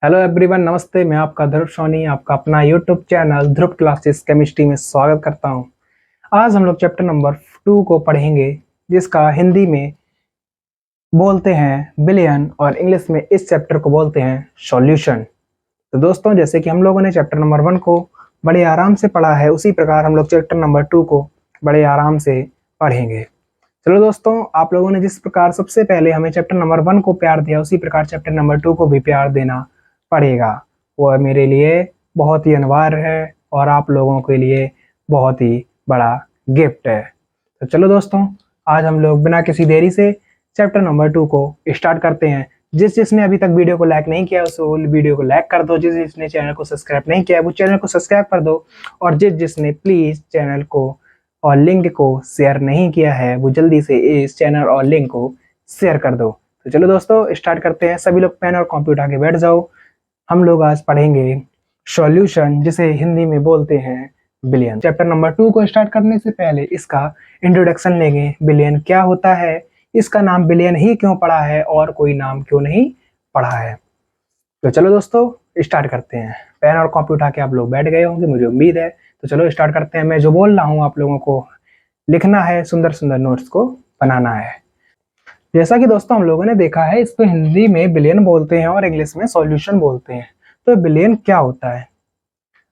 Hello everyone, नमस्ते। मैं आपका ध्रुव सोनी आपका अपना यूट्यूब चैनल ध्रुव क्लासेस केमिस्ट्री में स्वागत करता हूं। आज हम लोग चैप्टर नंबर 2 को पढ़ेंगे, जिसका हिंदी में बोलते हैं बिलियन और इंग्लिश में इस चैप्टर को बोलते हैं सॉल्यूशन। तो दोस्तों, जैसे कि हम लोगों ने चैप्टर नंबर 1 को बड़े आराम से पढ़ा है, उसी प्रकार हम लोग चैप्टर नंबर 2 को बड़े आराम से पढ़ेंगे। चलो दोस्तों, आप लोगों ने जिस प्रकार सबसे पहले हमें चैप्टर नंबर 1 को प्यार दिया, उसी प्रकार चैप्टर नंबर 2 को भी प्यार देना पड़ेगा। वह मेरे लिए बहुत ही अनिवार्य है और आप लोगों के लिए बहुत ही बड़ा गिफ्ट है। तो चलो दोस्तों, आज हम लोग बिना किसी देरी से चैप्टर नंबर 2 को स्टार्ट करते हैं। जिसने अभी तक वीडियो को लाइक नहीं किया, उस वीडियो को लाइक कर दो। जिसने चैनल को सब्सक्राइब नहीं किया, वो चैनल को सब्सक्राइब कर दो। और जिसने प्लीज चैनल को और लिंक को शेयर नहीं किया है, वो जल्दी से इस चैनल और लिंक को शेयर कर दो। तो चलो दोस्तों, स्टार्ट करते हैं। सभी लोग पेन और कंप्यूटर आगे बैठ जाओ। हम लोग आज पढ़ेंगे सॉल्यूशन, जिसे हिंदी में बोलते हैं बिलियन। चैप्टर नंबर 2 को स्टार्ट करने से पहले इसका इंट्रोडक्शन लेंगे। बिलियन क्या होता है, इसका नाम बिलियन ही क्यों पड़ा है और कोई नाम क्यों नहीं पड़ा है। तो चलो दोस्तों, स्टार्ट करते हैं। पेन और कंप्यूटर के आप लोग बैठ गए होंगे, मुझे उम्मीद है। तो चलो स्टार्ट करते हैं। मैं जो बोल रहा हूँ आप लोगों को लिखना है, सुंदर सुंदर नोट्स को बनाना है। जैसा कि दोस्तों हम लोगों ने देखा है, इसको हिंदी में बिलियन बोलते हैं और इंग्लिश में सॉल्यूशन बोलते हैं। तो बिलियन क्या होता है,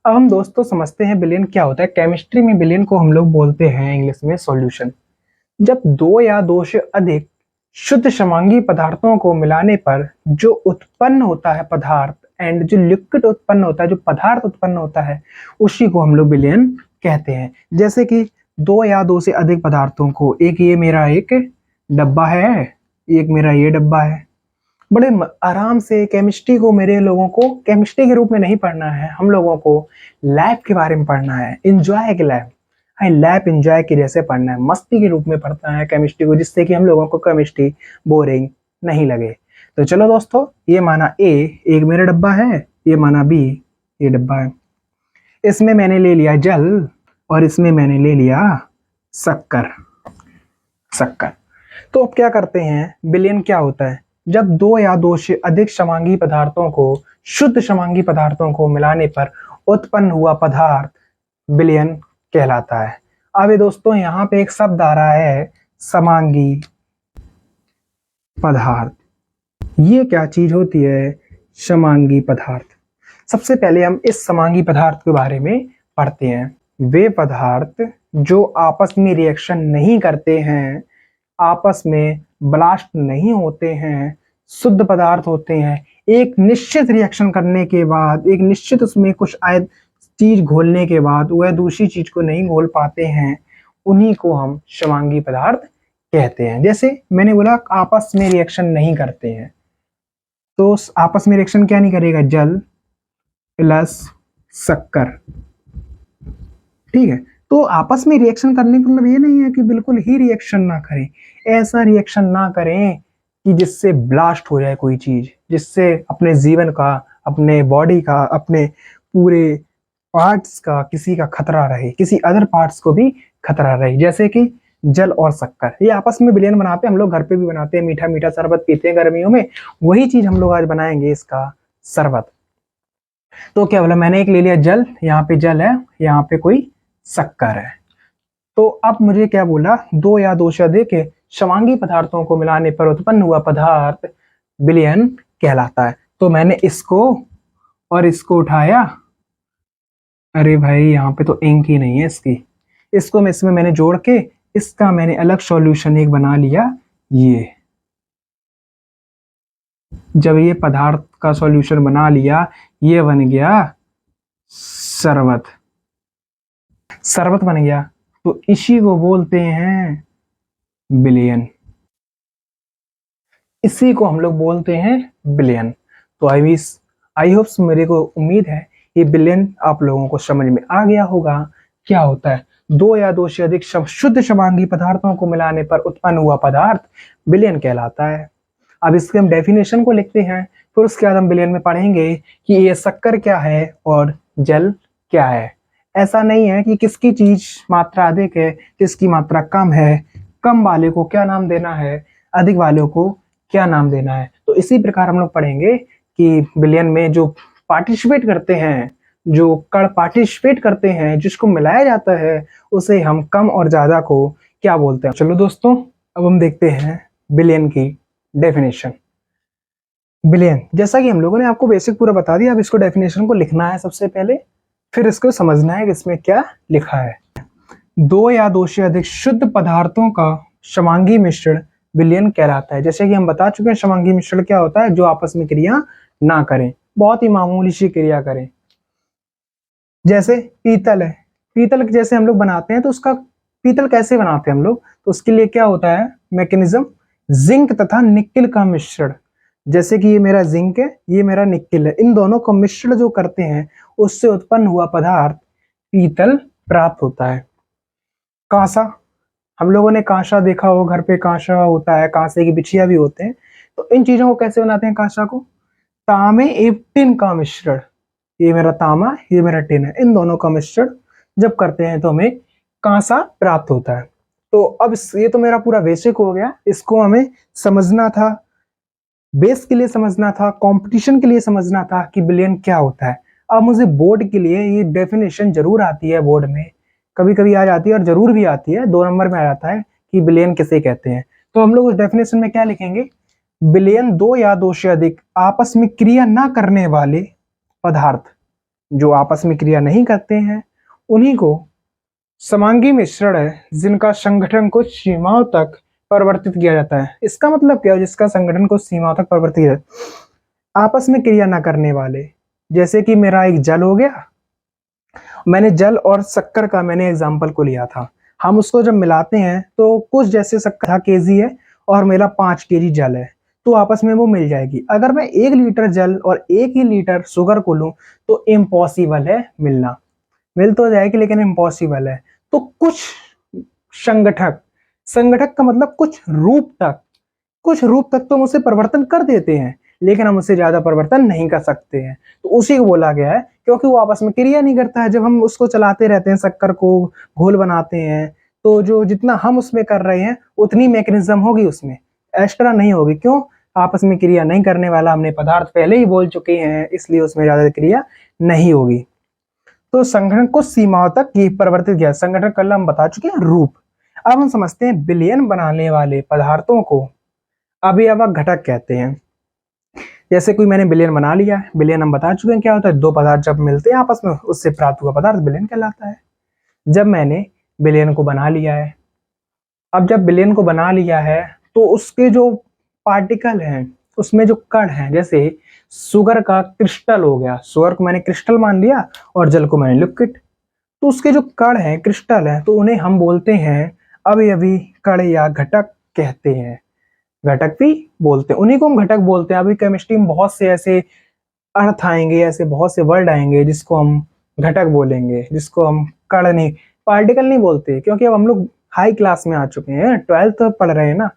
अब हम दोस्तों समझते हैं बिलियन क्या होता है। केमिस्ट्री में बिलियन को हम लोग बोलते हैं इंग्लिश में सॉल्यूशन। जब दो या दो से अधिक शुद्ध समांगी पदार्थों को मिलाने पर जो उत्पन्न होता है पदार्थ, एंड जो लिक्विड उत्पन्न होता है, जो पदार्थ उत्पन्न होता है, उसी को हम लोग बिलियन कहते हैं। जैसे कि दो या दो से अधिक पदार्थों को, एक ये मेरा एक डब्बा है, एक मेरा ये डब्बा है। बड़े आराम से केमिस्ट्री को मेरे लोगों को केमिस्ट्री के रूप में नहीं पढ़ना है, हम लोगों को लैब के बारे में पढ़ना है। एंजॉय के लैब, हाँ, लैब एंजॉय के जैसे पढ़ना है, मस्ती के रूप में पढ़ना है केमिस्ट्री को, जिससे कि हम लोगों को केमिस्ट्री बोरिंग नहीं लगे। तो चलो दोस्तों, ये माना ए एक मेरा डब्बा है, ये माना बी ये डब्बा है। इसमें मैंने ले लिया जल और इसमें मैंने ले लिया शक्कर। शक्कर तो अब क्या करते हैं, बिलियन क्या होता है, जब दो या दो से अधिक समांगी पदार्थों को, शुद्ध समांगी पदार्थों को मिलाने पर उत्पन्न हुआ पदार्थ बिलियन कहलाता है। अब ये दोस्तों यहाँ पे एक शब्द आ रहा है, समांगी पदार्थ। ये क्या चीज होती है, समांगी पदार्थ। सबसे पहले हम इस समांगी पदार्थ के बारे में पढ़ते हैं। वे पदार्थ जो आपस में रिएक्शन नहीं करते हैं, आपस में ब्लास्ट नहीं होते हैं, शुद्ध पदार्थ होते हैं। एक निश्चित रिएक्शन करने के बाद, एक निश्चित उसमें कुछ चीज घोलने के बाद वह दूसरी चीज को नहीं घोल पाते हैं, उन्हीं को हम समांगी पदार्थ कहते हैं। जैसे मैंने बोला आपस में रिएक्शन नहीं करते हैं, तो आपस में रिएक्शन क्या नहीं करेगा, जल प्लस शक्कर। ठीक है, तो आपस में रिएक्शन करने का मतलब ये नहीं है कि बिल्कुल ही रिएक्शन ना करें। ऐसा रिएक्शन ना करें कि जिससे ब्लास्ट हो जाए कोई चीज, जिससे अपने जीवन का, अपने बॉडी का, अपने पूरे पार्ट्स का किसी का खतरा रहे, किसी अदर पार्ट्स को भी खतरा रहे। जैसे कि जल और शक्कर, ये आपस में विलयन बनाते हैं। हम लोग घर पे भी बनाते हैं, मीठा मीठा शरबत पीते हैं गर्मियों में, वही चीज हम लोग आज बनाएंगे, इसका शरबत। तो क्या बोला मैंने, एक ले लिया जल, यहाँ पे जल है, यहाँ पे कोई शक्कर है। तो अब मुझे क्या बोला, दो या दो से अधिक समांगी पदार्थों को मिलाने पर उत्पन्न हुआ पदार्थ विलयन कहलाता है। तो मैंने इसको और इसको उठाया, अरे भाई यहाँ पे तो इंक ही नहीं है इसकी, इसको मैं इसमें मैंने जोड़ के इसका मैंने अलग सॉल्यूशन एक बना लिया। ये जब ये पदार्थ का सॉल्यूशन बना लिया, ये बन गया शरबत। शरबत बन गया, तो इसी को बोलते हैं बिलियन। इसी को हम लोग बोलते हैं बिलियन। तो आई होप, मेरे को उम्मीद है ये बिलियन आप लोगों को समझ में आ गया होगा। क्या होता है, दो या दो से अधिक शुद्ध समांगी पदार्थों को मिलाने पर उत्पन्न हुआ पदार्थ बिलियन कहलाता है। अब इसके हम डेफिनेशन को लिखते हैं, फिर उसके बाद हम बिलियन में पढ़ेंगे कि ये शक्कर क्या है और जल क्या है। ऐसा नहीं है कि किसकी चीज मात्रा अधिक है, किसकी मात्रा कम है, कम वाले को क्या नाम देना है, अधिक वाले को क्या नाम देना है। तो इसी प्रकार हम लोग पढ़ेंगे कि बिलियन में जो पार्टिसिपेट करते हैं, जो कण पार्टिसिपेट करते हैं, जिसको मिलाया जाता है, उसे हम कम और ज्यादा को क्या बोलते हैं। चलो दोस्तों, अब हम देखते हैं बिलियन की डेफिनेशन। बिलियन, जैसा कि हम लोगों ने आपको बेसिक पूरा बता दिया, अब इसको डेफिनेशन को लिखना है सबसे पहले, फिर इसको समझना है कि इसमें क्या लिखा है। दो या दो से अधिक शुद्ध पदार्थों का समांगी मिश्रण विलयन कहलाता है। जैसे कि हम बता चुके हैं समांगी मिश्रण क्या होता है, जो आपस में क्रिया ना करें, बहुत ही मामूली सी क्रिया करें। जैसे पीतल है, पीतल जैसे हम लोग बनाते हैं तो उसका पीतल कैसे बनाते हैं हम लोग, तो उसके लिए क्या होता है मैकेनिज्म, जिंक तथा निकिल का मिश्रण। जैसे कि ये मेरा जिंक है, ये मेरा निकिल है, इन दोनों का मिश्रण जो करते हैं उससे उत्पन्न हुआ पदार्थ पीतल प्राप्त होता है। कांसा, हम लोगों ने कांसा देखा हो, घर पे कांसा होता है, कांसे की बिछिया भी होते हैं। तो इन चीजों को कैसे बनाते हैं कांसा को, तांबे एवं टिन का मिश्रण, ये मेरा तांबा, ये मेरा टिन है, इन दोनों का मिश्रण जब करते हैं तो हमें कांसा प्राप्त होता है। तो अब ये तो मेरा पूरा बेसिक हो गया, इसको हमें समझना था, बेस के लिए समझना था, कंपटीशन के लिए समझना था कि बिलियन क्या होता है। अब मुझे बोर्ड के लिए ये डेफिनेशन जरूर आती है, बोर्ड में कभी कभी आ जाती है और जरूर भी आती है, 2 नंबर में आ जाता है कि बिलियन किसे कहते हैं। तो हम लोग उस डेफिनेशन में क्या लिखेंगे, बिलियन दो या दो से अधिक आपस में क्रिया ना करने वाले पदार्थ, जो आपस में क्रिया नहीं करते हैं, उन्हीं को समांगी मिश्रण है, जिनका संगठन कुछ सीमाओं तक परिवर्तित किया जाता है। इसका मतलब क्या है, जिसका संगठन कुछ सीमाओं तक परिवर्तित है, आपस में क्रिया ना करने वाले। जैसे कि मेरा एक जल हो गया, मैंने जल और शक्कर का मैंने एग्जाम्पल को लिया था, हम उसको जब मिलाते हैं तो कुछ जैसे शक्कर केजी है और मेरा 5 kg जल है, तो आपस में वो मिल जाएगी। अगर मैं 1 लीटर जल और 1 ही लीटर शुगर को लूं तो इम्पॉसिबल है मिलना, मिल तो जाएगी लेकिन इम्पॉसिबल है। तो कुछ संगठक, संगठक का मतलब कुछ रूप तक, कुछ रूप तक तो हम उसे परिवर्तन कर देते हैं, लेकिन हम उससे ज्यादा परिवर्तन नहीं कर सकते हैं। तो उसी को बोला गया है, क्योंकि वो आपस में क्रिया नहीं करता है। जब हम उसको चलाते रहते हैं, शक्कर को घोल बनाते हैं, तो जो जितना हम उसमें कर रहे हैं उतनी मैकेनिज्म होगी उसमें, एक्स्ट्रा नहीं होगी। क्यों, आपस में क्रिया नहीं करने वाला हमने पदार्थ पहले ही बोल चुके हैं, इसलिए उसमें ज्यादा क्रिया नहीं होगी। तो संगठन को सीमाओं तक ये परिवर्तित किया, संगठन कल हम बता चुके हैं रूप। अब हम समझते हैं बिलियन बनाने वाले पदार्थों को अभिभावक घटक कहते हैं। जैसे कोई मैंने बिलियन बना लिया है, बिलियन हम बता चुके हैं क्या होता है, दो पदार्थ जब मिलते हैं आपस में उससे प्राप्त हुआ पदार्थ बिलियन कहलाता है। जब मैंने बिलियन को बना लिया है, अब जब बिलियन को बना लिया है तो उसके जो पार्टिकल हैं, उसमें जो कण हैं, जैसे शुगर का क्रिस्टल हो गया, शुगर को मैंने क्रिस्टल मान लिया और जल को मैंने लिक्विड, तो उसके जो कण हैं, क्रिस्टल हैं, तो उन्हें हम बोलते हैं अवयवी कण या घटक कहते हैं। घटक भी बोलते हैं, उन्हीं को हम घटक बोलते हैं। अभी केमिस्ट्री में बहुत से ऐसे अर्थ आएंगे, ऐसे बहुत से वर्ड आएंगे जिसको हम घटक बोलेंगे, जिसको हम कण नहीं, पार्टिकल नहीं बोलते, क्योंकि अब हम लोग हाई क्लास में आ चुके हैं, 12th पढ़ रहे हैं ना,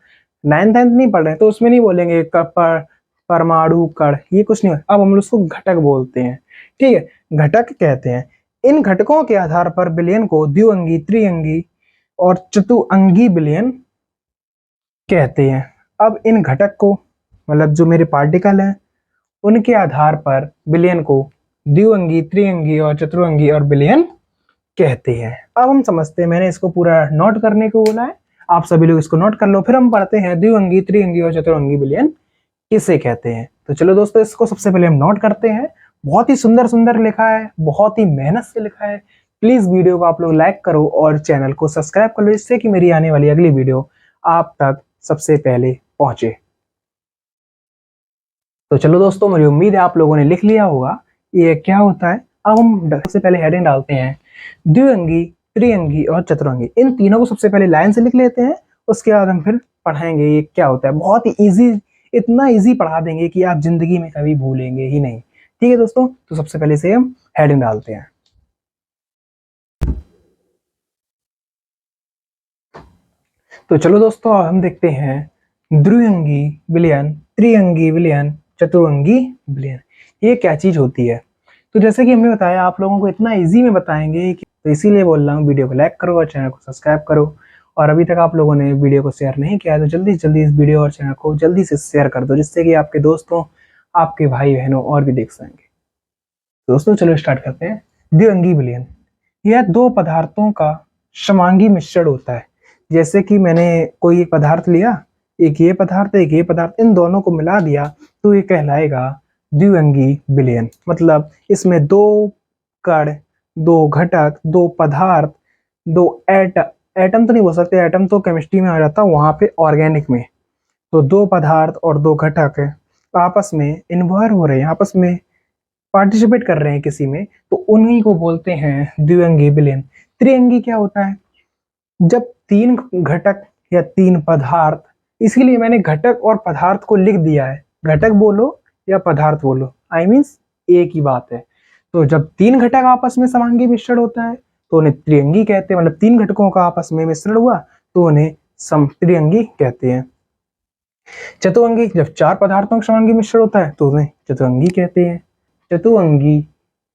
9th नहीं पढ़ रहे हैं, तो उसमें नहीं बोलेंगे परमाणु कण, ये कुछ नहीं, अब हम लोग उसको घटक बोलते हैं। ठीक है, घटक कहते हैं। इन घटकों के आधार पर बिलियन को द्विअंगी, त्रिअंगी और चतुअंगी बिलियन कहते हैं। अब इन घटक को, मतलब जो मेरे पार्टिकल हैं, उनके आधार पर बिलियन को द्विअंगी, त्रिअंगी और चतुरंगी और बिलियन कहते हैं। अब हम समझते हैं, मैंने इसको पूरा नोट करने को बोला है, आप सभी लोग इसको नोट कर लो, फिर हम पढ़ते हैं द्विअंगी, त्रिअंगी और चतुरंगी बिलियन किसे कहते हैं। तो चलो दोस्तों, इसको सबसे पहले हम नोट करते हैं। बहुत ही सुंदर सुंदर लिखा है, बहुत ही मेहनत से लिखा है। प्लीज वीडियो को आप लोग लाइक करो और चैनल को सब्सक्राइब कर लो, जिससे कि मेरी आने वाली अगली वीडियो आप तक सबसे पहले पहुंचे। तो चलो दोस्तों, मेरी उम्मीद है आप लोगों ने लिख लिया होगा ये क्या होता है। अब हम सबसे पहले हेडिंग डालते हैं, द्विअंगी, त्रिअंगी और चतुरंगी, इन तीनों को सबसे पहले लाइन से लिख लेते हैं, उसके बाद हम फिर पढ़ाएंगे ये क्या होता है। बहुत ही इजी, इतना इजी पढ़ा देंगे कि आप जिंदगी में कभी भूलेंगे ही नहीं। ठीक है दोस्तों, तो सबसे पहले से हम हेडिंग डालते हैं। तो चलो दोस्तों, अब हम देखते हैं द्विअंगी विलयन, त्रिअंगी विलयन, चतुरंगी विलयन, ये क्या चीज होती है। तो जैसे कि हमने बताया, आप लोगों को इतना इजी में बताएंगे कि, तो इसीलिए बोल रहा हूँ वीडियो को लाइक करो और चैनल को सब्सक्राइब करो। और अभी तक आप लोगों ने वीडियो को शेयर नहीं किया है तो जल्दी से जल्दी इस वीडियो और चैनल को जल्दी से शेयर कर दो, जिससे कि आपके दोस्तों, आपके भाई बहनों और भी देख सकेंगे। दोस्तों चलो स्टार्ट करते हैं। द्विअंगी विलयन, यह दो पदार्थों का समांगी मिश्रण होता है। जैसे कि मैंने कोई एक पदार्थ लिया, एक ये पदार्थ एक ये पदार्थ, इन दोनों को मिला दिया तो ये कहलाएगा द्विअंगी विलयन। मतलब इसमें दो कण, दो घटक, दो पदार्थ, दो एटम तो नहीं बोल सकते, एटम तो केमिस्ट्री में आ जाता है, वहां पे ऑर्गेनिक में। तो दो पदार्थ और दो घटक आपस में इन्वॉल्व हो रहे हैं, आपस में पार्टिसिपेट कर रहे हैं किसी में, तो उन्हीं को बोलते हैं द्विअंगी विलयन। त्रिअंगी क्या होता है? जब तीन घटक या तीन पदार्थ, इसीलिए मैंने घटक और पदार्थ को लिख दिया है, घटक बोलो या पदार्थ बोलो, आई मीन्स एक ही बात है। तो जब तीन घटक आपस में समांगी मिश्रण होता है तो उन्हें त्रिअंगी कहते हैं। मतलब तीन घटकों का आपस में मिश्रण हुआ तो उन्हें त्रिअंगी कहते हैं। चतुअंगी, जब चार पदार्थों का समांगी मिश्रण होता है तो उन्हें चतुअंगी कहते हैं। चतुअंगी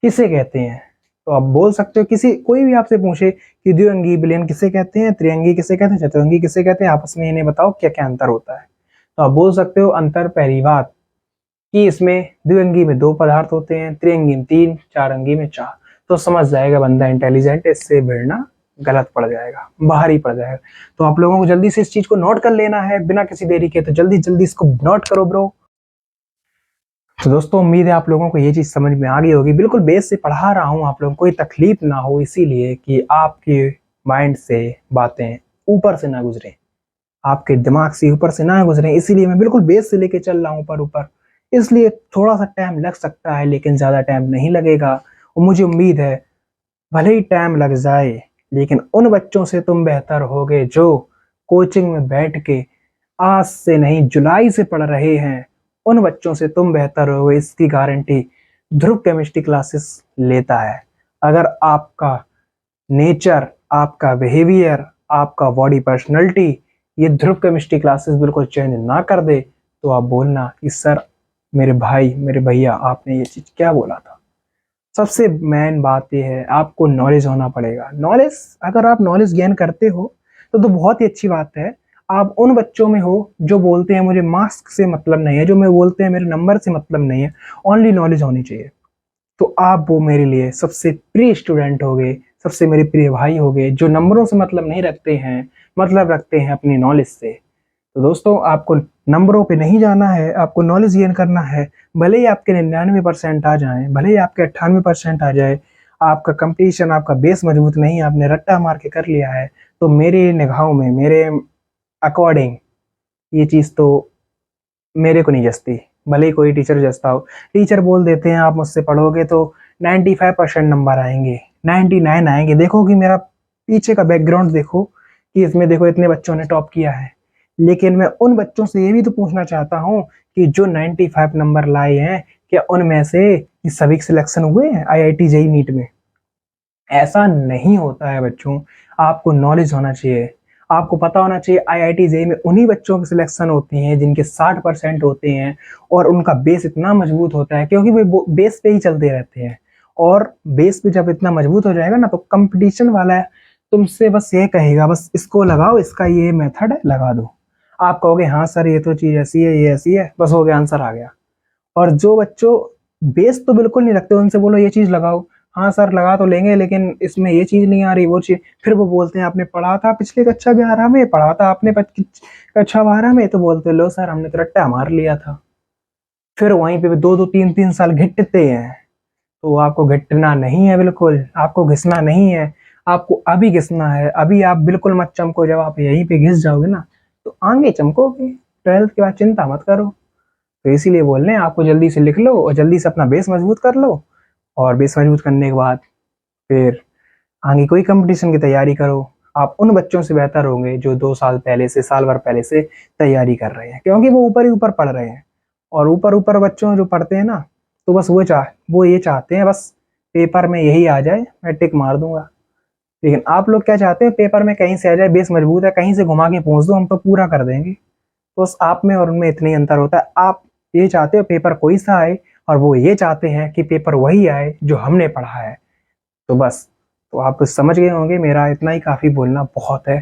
किसे कहते हैं? तो आप बोल सकते हो, किसी कोई भी आपसे पूछे कि द्विअंगी विलयन किसे कहते हैं, त्रिअंगी किसे कहते हैं, चतुअंगी किसे कहते हैं, आपस में इन्हें बताओ क्या क्या अंतर होता है। तो आप बोल सकते हो अंतर, पहली बात कि इसमें द्विअंगी में दो पदार्थ होते हैं, त्रिअंगी में तीन, चार अंगी में चार। तो समझ जाएगा बंदा इंटेलिजेंट, इससे भिड़ना गलत पड़ जाएगा, बाहर ही पड़ जाएगा। तो आप लोगों को जल्दी से इस चीज को नोट कर लेना है बिना किसी देरी के, तो जल्दी जल्दी इसको नोट करो ब्रो। तो दोस्तों उम्मीद है आप लोगों को ये चीज समझ में आ गई होगी। बिल्कुल बेस से पढ़ा रहा हूँ, आप लोगों को कोई तकलीफ ना हो, इसीलिए कि आपके माइंड से बातें ऊपर से ना गुजरे, आपके दिमाग से ऊपर से ना गुजरे, इसीलिए मैं बिल्कुल बेस से लेके चल रहा हूँ ऊपर ऊपर। इसलिए थोड़ा सा टाइम लग सकता है लेकिन ज्यादा टाइम नहीं लगेगा। और मुझे उम्मीद है भले ही टाइम लग जाए लेकिन उन बच्चों से तुम बेहतर होगे जो कोचिंग में बैठ के आज से नहीं जुलाई से पढ़ रहे हैं। उन बच्चों से तुम बेहतर होगे, इसकी गारंटी ध्रुव केमिस्ट्री क्लासेस लेता है। अगर आपका नेचर, आपका बिहेवियर, आपका बॉडी पर्सनैलिटी ये ध्रुव केमिस्ट्री क्लासेस बिल्कुल चेंज ना कर दे तो आप बोलना कि सर मेरे भाई मेरे भैया आपने ये चीज क्या बोला था। सबसे मेन बात यह है आपको नॉलेज होना पड़ेगा। नॉलेज, अगर आप नॉलेज गेन करते हो तो बहुत ही अच्छी बात है। आप उन बच्चों में हो जो बोलते हैं मुझे मार्क्स से मतलब नहीं है, जो मैं बोलते हैं मेरे नंबर से मतलब नहीं है, ओनली नॉलेज होनी चाहिए। तो आप वो मेरे लिए सबसे प्रिय स्टूडेंट हो गए, सबसे मेरे प्रिय भाई हो गए, जो नंबरों से मतलब नहीं रखते हैं, मतलब रखते हैं अपनी नॉलेज से। तो दोस्तों आपको नंबरों पे नहीं जाना है, आपको नॉलेज गेन करना है। भले ही आपके 99% आ जाए, भले ही आपके 98% आ जाए, आपका कंपटीशन, आपका बेस मजबूत नहीं है, आपने रट्टा मार के कर लिया है, तो मेरी निगाहों में, मेरे अकॉर्डिंग ये चीज़ तो मेरे को नहीं जचती। भले ही कोई टीचर जचता हो, टीचर बोल देते हैं आप मुझसे पढ़ोगे तो 95% नंबर आएंगे, 99 आएंगे। देखो कि मेरा पीछे का बैकग्राउंड देखो कि इसमें देखो इतने बच्चों ने टॉप किया है। लेकिन मैं उन बच्चों से ये भी तो पूछना चाहता हूँ कि जो 95 नंबर लाए हैं क्या उनमें से सभी सिलेक्शन हुए हैं IIT जेईई नीट में? ऐसा नहीं होता है बच्चों। आपको नॉलेज होना चाहिए, आपको पता होना चाहिए IIT जेईई में उन्हीं बच्चों की सिलेक्शन होती हैं जिनके 60% होते हैं और उनका बेस इतना मजबूत होता है क्योंकि वे बेस पे ही चलते रहते हैं। और बेस पे जब इतना मजबूत हो जाएगा ना तो कंपटीशन वाला है तुमसे बस ये कहेगा बस इसको लगाओ, इसका ये मेथड है लगा दो। आप कहोगे हाँ सर ये तो चीज़ ऐसी है, ये ऐसी है, बस हो गया, आंसर आ गया। और जो बच्चों बेस तो बिल्कुल नहीं रखते उनसे बोलो ये चीज़ लगाओ, हाँ सर लगा तो लेंगे लेकिन इसमें ये चीज़ नहीं आ रही, वो चीज़। फिर वो बोलते हैं आपने पढ़ा था पिछले कक्षा 11 में, पढ़ा था आपने कक्षा 12 में, तो बोलते लो सर हमने तो रट्टा मार लिया था। फिर वहीं पे 2-2 3-3 साल घिटते हैं। तो आपको घिटना नहीं है, बिल्कुल आपको घिसना नहीं है, आपको अभी घिसना है। अभी आप बिल्कुल मत चमको, जब आप यहीं पे घिस जाओगे ना तो आगे चमकोगे। 12th के बाद चिंता मत करो। तो इसीलिए बोल रहे हैं आपको जल्दी से लिख लो और जल्दी से अपना बेस मजबूत कर लो। और बेस मजबूत करने के बाद फिर आगे कोई कंपटीशन की तैयारी करो। आप उन बच्चों से बेहतर होंगे जो 2 साल पहले से, साल भर पहले से तैयारी कर रहे हैं, क्योंकि वो ऊपर ही ऊपर पढ़ रहे हैं। और ऊपर ऊपर बच्चों जो पढ़ते हैं ना तो बस वो ये चाहते हैं बस पेपर में यही आ जाए, मैं टिक मार दूंगा। लेकिन आप लोग क्या चाहते हैं? पेपर में कहीं से आ जाए, बेस मजबूत है, कहीं से घुमा के पहुंच दो, हम तो पूरा कर देंगे। तो बस आप में और उनमें इतना ही अंतर होता है। आप ये चाहते हो पेपर कोई सा आए और वो ये चाहते हैं कि पेपर वही आए जो हमने पढ़ा है। तो बस, तो आप समझ गए होंगे, मेरा इतना ही काफ़ी बोलना बहुत है।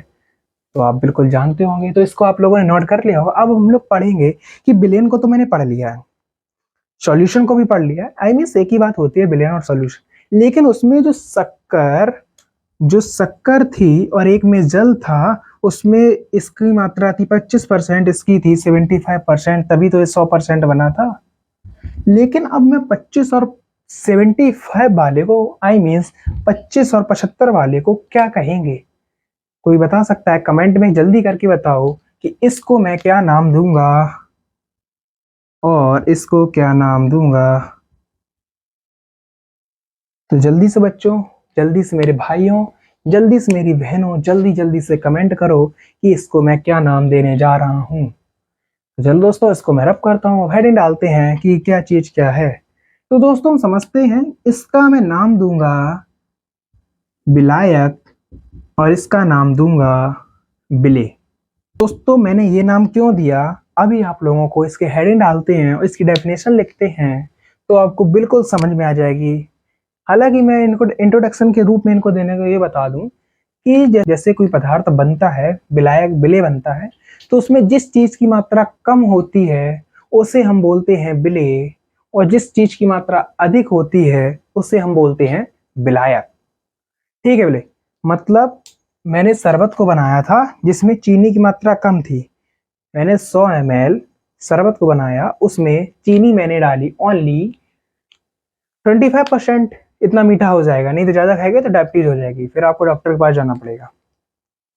तो आप बिल्कुल जानते होंगे, तो इसको आप लोगों ने नोट कर लिया होगा। अब हम लोग पढ़ेंगे कि विलेन को तो मैंने पढ़ लिया है, सॉल्यूशन को भी पढ़ लिया। आई मीन एक ही बात होती है विलेन और सॉल्यूशन। लेकिन उसमें जो शक्कर थी और एक में जल था, उसमें इसकी मात्रा थी 25%, इसकी थी 75%, तभी तो ये 100% बना था। लेकिन अब मैं 25 और 75 वाले को, आई मीन्स 25 और 75 वाले को क्या कहेंगे? कोई बता सकता है? कमेंट में जल्दी करके बताओ कि इसको मैं क्या नाम दूंगा और इसको क्या नाम दूंगा। तो जल्दी से बच्चों, जल्दी से मेरे भाइयों, जल्दी से मेरी बहनों, जल्दी जल्दी से कमेंट करो कि इसको मैं क्या नाम देने जा रहा हूँ। तो चलो दोस्तों, इसको मैं रब करता हूँ। हेडिंग डालते हैं कि क्या चीज क्या है। तो दोस्तों हम समझते हैं, इसका मैं नाम दूंगा विलायक और इसका नाम दूंगा बिले। दोस्तों मैंने ये नाम क्यों दिया, अभी आप लोगों को इसके हेडिंग डालते हैं और इसकी डेफिनेशन लिखते हैं तो आपको बिल्कुल समझ में आ जाएगी। हालांकि मैं इनको इंट्रोडक्शन के रूप में इनको देने को ये बता दूं कि जैसे कोई पदार्थ बनता है, विलायक बिले बनता है, तो उसमें जिस चीज की मात्रा कम होती है उसे हम बोलते हैं बिले, और जिस चीज की मात्रा अधिक होती है उसे हम बोलते हैं विलायक। ठीक है बिले? मतलब मैंने शरबत को बनाया था जिसमें चीनी की मात्रा कम थी। मैंने 100 ml शरबत को बनाया, उसमें चीनी मैंने डाली ओनली 25%। इतना मीठा हो जाएगा, नहीं तो ज्यादा खाएगा तो डायबिटीज हो जाएगी, फिर आपको डॉक्टर के पास जाना पड़ेगा।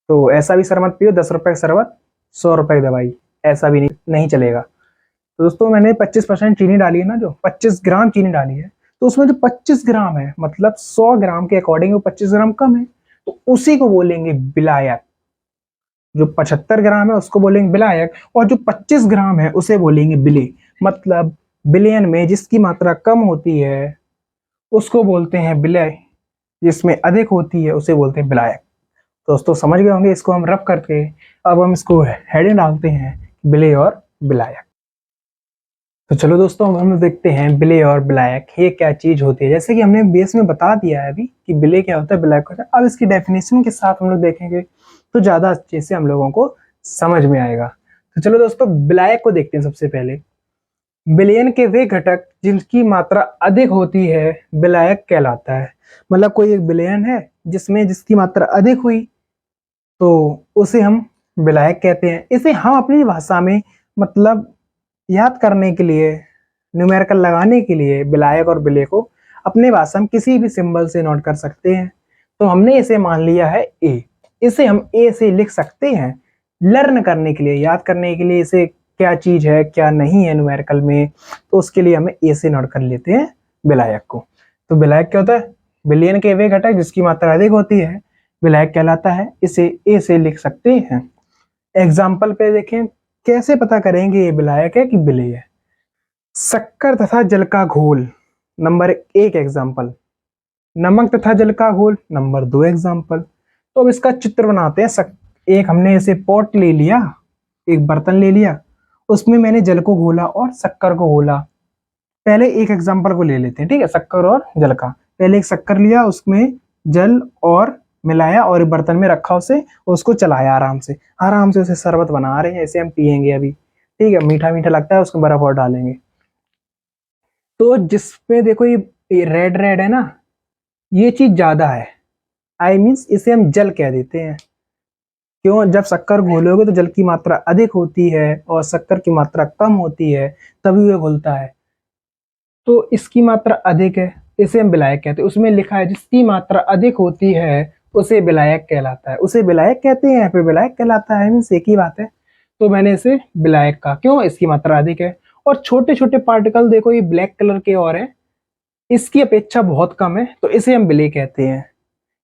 तो ऐसा भी शरबत पियो, 10 रुपए का शरबत 100 रुपए की दवाई, ऐसा भी नहीं चलेगा। तो दोस्तों मैंने 25% चीनी डाली है ना, जो 25 ग्राम चीनी डाली है, तो उसमें जो 25 ग्राम है, मतलब 100 ग्राम के अकॉर्डिंग वो 25 ग्राम कम है, तो उसी को बोलेंगे विलायक। जो 75 ग्राम है उसको बोलेंगे विलायक, और जो 25 ग्राम है उसे बोलेंगे बिले। मतलब बिलियन में जिसकी मात्रा कम होती है उसको बोलते हैं बिले, जिसमें अधिक होती है उसे बोलते हैं विलायक। दोस्तों समझ गए होंगे, इसको हम रब करके अब हम इसको हेडिंग डालते हैं बिले और विलायक। तो चलो दोस्तों हम देखते हैं बिले और विलायक ये क्या चीज होती है। जैसे कि हमने बेस में बता दिया है अभी कि बिले क्या होता है, विलायक होता है। अब इसकी डेफिनेशन के साथ हम लोग देखेंगे तो ज्यादा अच्छे से हम लोगों को समझ में आएगा। तो चलो दोस्तों विलायक को देखते हैं। सबसे पहले, विलयन के वे घटक जिनकी मात्रा अधिक होती है विलायक कहलाता है। मतलब कोई एक विलयन है जिसमें जिसकी मात्रा अधिक हुई तो उसे हम विलायक कहते हैं। इसे हम अपनी भाषा में मतलब याद करने के लिए, न्यूमेरिकल लगाने के लिए विलायक और विलय को अपने भाषा में किसी भी सिंबल से नोट कर सकते हैं। तो हमने इसे मान लिया है ए, इसे हम ए से लिख सकते हैं। लर्न करने के लिए, याद करने के लिए इसे क्या चीज है क्या नहीं है न्यूमेरिकल में, तो उसके लिए हमें ए से नोट कर लेते हैं विलायक को। तो विलायक क्या होता है? बिलियन के वे घटक जिसकी मात्रा अधिक होती है विलायक कहलाता है। इसे ए से लिख सकते हैं। एग्जाम्पल पे देखें, कैसे पता करेंगे ये विलायक है कि विलेय है? शक्कर तथा जल का घोल नंबर 1 एग्जाम्पल, नमक तथा जल का घोल नंबर 2 एग्जाम्पल। तो अब इसका चित्र बनाते हैं। एक हमने ऐसे पॉट ले लिया, एक बर्तन ले लिया, उसमें मैंने जल को घोला और शक्कर को घोला। पहले एक एग्जाम्पल को ले लेते हैं, ठीक है, शक्कर और जल का। पहले एक शक्कर लिया, उसमें जल और मिलाया और एक बर्तन में रखा उसे, उसको चलाया आराम से, आराम से उसे शरबत बना रहे हैं। ऐसे हम पियेंगे अभी, ठीक है, मीठा मीठा लगता है, उसको बर्फ और डालेंगे। तो जिसपे देखो ये रेड रेड है ना, ये चीज ज्यादा है। आई मीन्स इसे हम जल कह देते हैं। क्यों? जब शक्कर घोलोगे तो जल की मात्रा अधिक होती है और शक्कर की मात्रा कम होती है, तभी ये घुलता है। तो इसकी मात्रा अधिक है, इसे हम विलायक कहते हैं। उसमें लिखा है जिसकी मात्रा अधिक होती है उसे विलायक कहलाता है, उसे विलायक कहते हैं, फिर विलायक कहलाता है, मीन्स एक ही बात है। तो मैंने इसे विलायक कहा, क्यों? इसकी मात्रा अधिक है। और छोटे छोटे पार्टिकल देखो, ये ब्लैक कलर के और है, इसकी अपेक्षा बहुत कम है, तो इसे हम विलेय कहते हैं।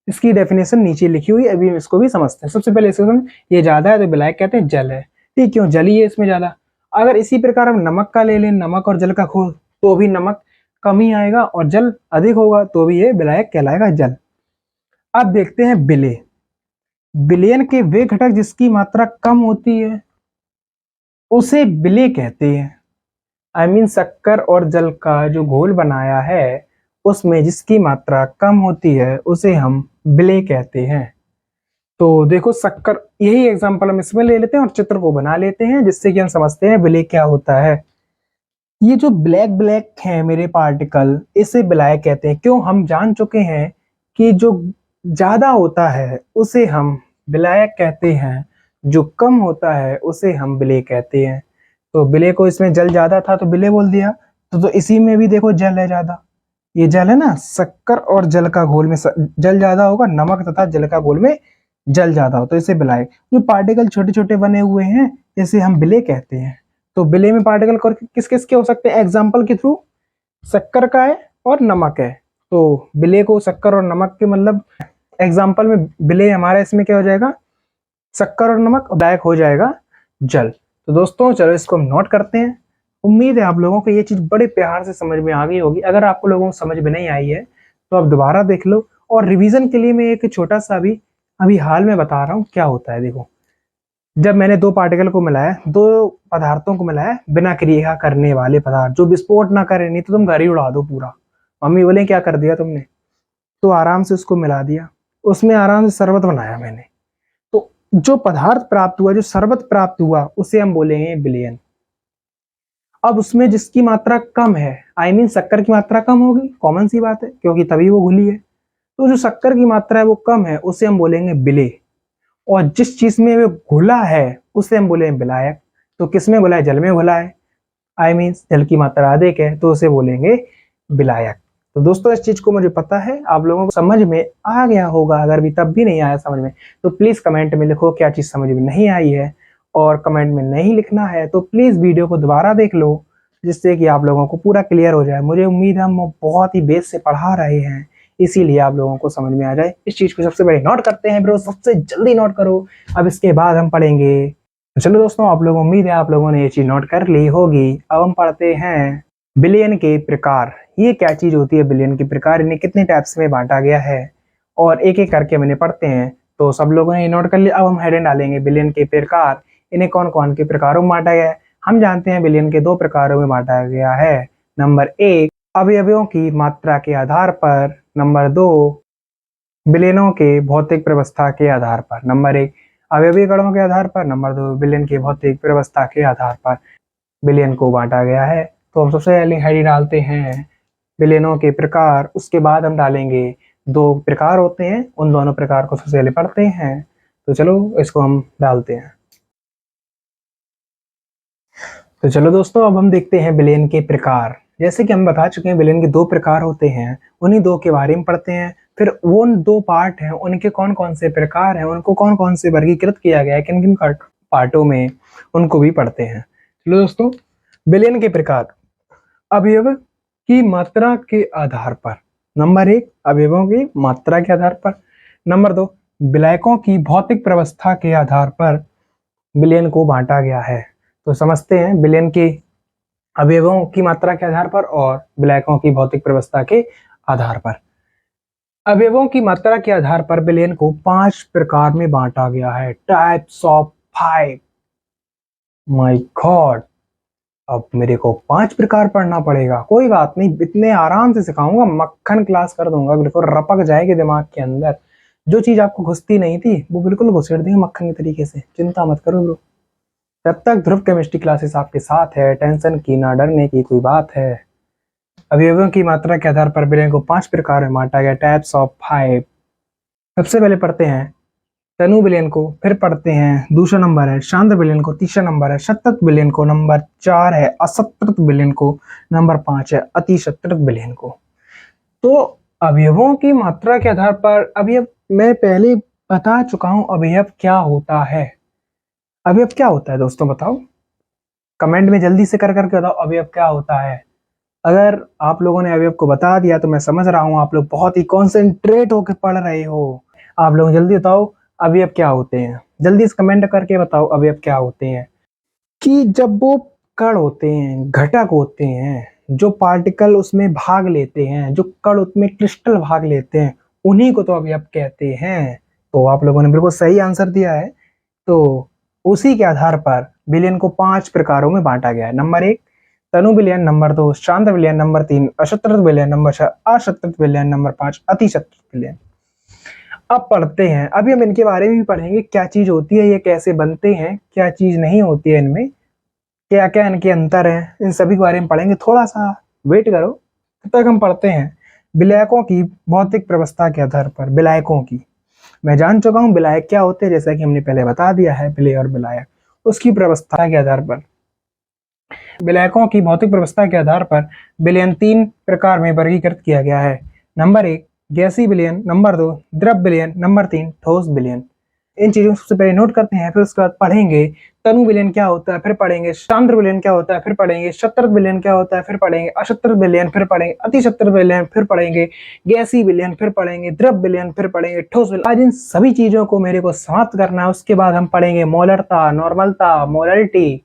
इसकी डेफिनेशन नीचे लिखी हुई, अभी इसको भी समझते हैं। सबसे पहले इसको ये ज्यादा है तो विलायक कहते हैं, जल है, ठीक, क्यों? जल ही है इसमें ज्यादा। अगर इसी प्रकार हम नमक का ले लें, नमक और जल का घोल, तो भी नमक कम ही आएगा और जल अधिक होगा, तो भी ये विलायक कहलाएगा, जल। अब देखते हैं विलेय। विलयन के वे घटक जिसकी मात्रा कम होती है उसे विलेय कहते हैं। आई मीन शक्कर और जल का जो घोल बनाया है उसमें जिसकी मात्रा कम होती है उसे हम विलेय कहते हैं। तो देखो शक्कर, यही एग्जांपल हम इसमें ले लेते हैं और चित्र को बना लेते हैं जिससे कि हम समझते हैं विलेय क्या होता है। ये जो ब्लैक ब्लैक है मेरे पार्टिकल, इसे विलायक कहते हैं। क्यों? हम जान चुके हैं कि जो ज्यादा होता है उसे हम विलायक कहते हैं, जो कम होता है उसे हम विलेय कहते हैं। तो विलेय को, इसमें जल ज्यादा था तो विलेय बोल दिया। तो इसी में भी देखो जल है ज्यादा, ये जल है ना, शक्कर और जल का घोल में जल ज्यादा होगा, नमक तथा जल का घोल में जल ज्यादा हो तो इसे विलायक। जो पार्टिकल छोटे छोटे बने हुए हैं इसे हम विलेय कहते हैं। तो विलेय में पार्टिकल किस किस के हो सकते हैं? एग्जाम्पल के थ्रू, शक्कर का है और नमक है। तो विलेय को शक्कर और नमक के मतलब एग्जाम्पल में विलेय हमारा इसमें क्या हो जाएगा? शक्कर और नमक, विलायक हो जाएगा जल। तो दोस्तों चलो इसको हम नोट करते हैं। उम्मीद है आप लोगों को ये चीज बड़े प्यार से समझ में आ गई होगी। अगर आपको लोगों को समझ में नहीं आई है तो आप दोबारा देख लो। और रिवीजन के लिए मैं एक छोटा सा अभी हाल में बता रहा हूँ क्या होता है। देखो, जब मैंने दो पार्टिकल को मिलाया, दो पदार्थों को मिलाया, बिना क्रिया करने वाले पदार्थ जो विस्फोट ना करे, नहीं तो तुम घर ही उड़ा दो पूरा। मम्मी बोले क्या कर दिया तुमने? तो आराम से उसको मिला दिया, उसमें आराम से शरबत बनाया मैंने। तो जो पदार्थ प्राप्त हुआ, जो शरबत प्राप्त हुआ, उसे हम बोलेंगे विलयन। अब उसमें जिसकी मात्रा कम है, आई मीन शक्कर की मात्रा कम होगी, कॉमन सी बात है क्योंकि तभी वो घुली है। तो जो शक्कर की मात्रा है वो कम है, उसे हम बोलेंगे विलेय। और जिस चीज में वो घुला है उसे हम बोलेंगे विलायक। तो किसमें घुला है? जल में घुला है, आई मीन जल की मात्रा अधिक है, तो उसे बोलेंगे विलायक। तो दोस्तों इस चीज को मुझे पता है आप लोगों को समझ में आ गया होगा। अगर भी तब भी नहीं आया समझ में तो प्लीज कमेंट में लिखो क्या चीज समझ में नहीं आई है। और कमेंट में नहीं लिखना है तो प्लीज वीडियो को दोबारा देख लो, जिससे कि आप लोगों को पूरा क्लियर हो जाए। मुझे उम्मीद है हम बहुत ही बेस से पढ़ा रहे हैं, इसीलिए आप लोगों को समझ में आ जाए। इस चीज को सबसे पहले नोट करते हैं ब्रो, सबसे जल्दी नोट करो। अब इसके बाद हम पढ़ेंगे। तो चलो दोस्तों, आप लोगों उम्मीद है आप लोगों ने ये चीज नोट कर ली होगी। अब हम पढ़ते हैं बिलियन के प्रकार। ये क्या चीज होती है बिलियन के प्रकार? इन्हें कितने टाइप्स में बांटा गया है और एक एक करके मैंने पढ़ते हैं। तो सब लोगों ने नोट कर लिया। अब हम हेडिंग डालेंगे बिलियन के प्रकार। इन्हें कौन कौन के प्रकारों में बांटा गया है? हम जानते हैं बिलियन के दो प्रकारों में बांटा गया है। नंबर एक, अवयवों की मात्रा के आधार पर। नंबर दो, बिलियनों के भौतिक व्यवस्था के आधार पर। नंबर एक, अवयवीय कणों के आधार पर। नंबर दो, बिलियन की भौतिक व्यवस्था के आधार पर बिलियन को बांटा गया है। तो हम सबसे पहले हेडिंग डालते हैं बिलियनों के प्रकार। उसके बाद हम डालेंगे दो प्रकार होते हैं, उन दोनों प्रकार को सबसे पहले पढ़ते हैं। तो चलो इसको हम डालते हैं। तो चलो दोस्तों, अब हम देखते हैं बिलियन के प्रकार। जैसे कि हम बता चुके हैं बिलियन के दो प्रकार होते हैं, उन्हीं दो के बारे में पढ़ते हैं। फिर वो दो पार्ट हैं, उनके कौन कौन से प्रकार हैं, उनको कौन कौन से वर्गीकृत किया गया है, किन किन पार्टों में, उनको भी पढ़ते हैं। चलो दोस्तों, बिलियन के प्रकार। अवयव की मात्रा के आधार पर। नंबर एक, अवयवों की मात्रा के आधार पर। नंबर दो, विलायकों की भौतिक व्यवस्था के आधार पर बिलियन को बांटा गया है। तो समझते हैं बिलियन के अवयवों की मात्रा के आधार पर और विलायकों की भौतिक व्यवस्था के आधार पर। अवयवों की मात्रा के आधार पर बिलियन को 5 प्रकार में बांटा गया है। Types of 5। माय गॉड, अब मेरे को 5 प्रकार पढ़ना पड़ेगा। कोई बात नहीं, इतने आराम से सिखाऊंगा, मक्खन क्लास कर दूंगा, बिल्कुल रपक जाएगी दिमाग के अंदर। जो चीज आपको घुसती नहीं थी वो बिल्कुल घुसेड़ देंगे मक्खन के तरीके से। चिंता मत करो ब्रो। जब तक ध्रुव केमिस्ट्री क्लासेस आपके साथ है, टेंशन की ना डरने की कोई बात है। अवयवों की मात्रा के आधार पर बिलियन को 5 प्रकार में बांटा गया। Types of 5। सबसे पहले पढ़ते हैं तनु विलयन को, फिर पढ़ते हैं दूसरा नंबर है शांत विलयन को, तीसरा नंबर है सतत विलयन को, नंबर 4 है असतत विलयन को, नंबर 5 है अतिसतत विलयन को। तो अवयवों की मात्रा के आधार पर अवयव मैं पहले बता चुका हूं अवयव क्या होता है। अवयव क्या होता है दोस्तों बताओ, कमेंट में जल्दी से कर करके बताओ अवयव क्या होता है। अगर आप लोगों ने अवयव को बता दिया तो मैं समझ रहा हूँ आप लोग बहुत ही कॉन्सेंट्रेट होकर पढ़ रहे हो। आप लोग जल्दी बताओ अवयव क्या होते हैं, जल्दी से कमेंट करके बताओ अवयव क्या होते हैं। कि जब वो कण होते हैं, घटक होते हैं, जो पार्टिकल उसमें भाग लेते हैं, जो कण उसमें क्रिस्टल भाग लेते हैं, उन्हीं को तो अवयव कहते हैं। तो आप लोगों ने बिल्कुल सही आंसर दिया है। तो उसी के आधार पर विलयन को 5 प्रकारों में बांटा गया है। नंबर एक, तनु विलयन। नंबर दो, शांत विलयन। नंबर तीन, असतत विलयन। नंबर चार, असतत विलयन। नंबर पांच, अतिसतत विलयन। अब पढ़ते हैं, अभी हम इनके बारे में भी पढ़ेंगे क्या चीज होती है, ये कैसे बनते हैं, क्या चीज नहीं होती है इनमें, क्या क्या इनके अंतर हैं, इन सभी के बारे में पढ़ेंगे। थोड़ा सा वेट करो, तब तक हम पढ़ते हैं विलायकों की भौतिक व्यवस्था के आधार पर। विलायकों की मैं जान चुका हूँ विलायक क्या होते हैं, जैसा कि हमने पहले बता दिया है। विलेय और विलायक उसकी व्यवस्था के आधार पर, विलायकों की भौतिक व्यवस्था के आधार पर विलयन 3 प्रकार में वर्गीकृत किया गया है। नंबर 1 गैसीय विलयन, नंबर 2 द्रव विलयन, नंबर 3 ठोस विलयन। इन चीजों को सबसे पहले नोट करते हैं, फिर उसके बाद पढ़ेंगे तनु विलयन क्या होता है, फिर पढ़ेंगे सांद्र विलयन क्या होता है, फिर पढ़ेंगे शत्रत विलयन क्या होता है, फिर पढ़ेंगे अशत्रत विलयन, फिर पढ़ेंगे अतिशत्रत विलयन, फिर पढ़ेंगे गैसीय विलयन, फिर पढ़ेंगे द्रव विलयन, फिर पढ़ेंगे ठोस विलयन। आज इन सभी चीजों को मेरे को समाप्त करना है। उसके बाद हम पढ़ेंगे मोलरता, नॉर्मलता, मोलरिटी,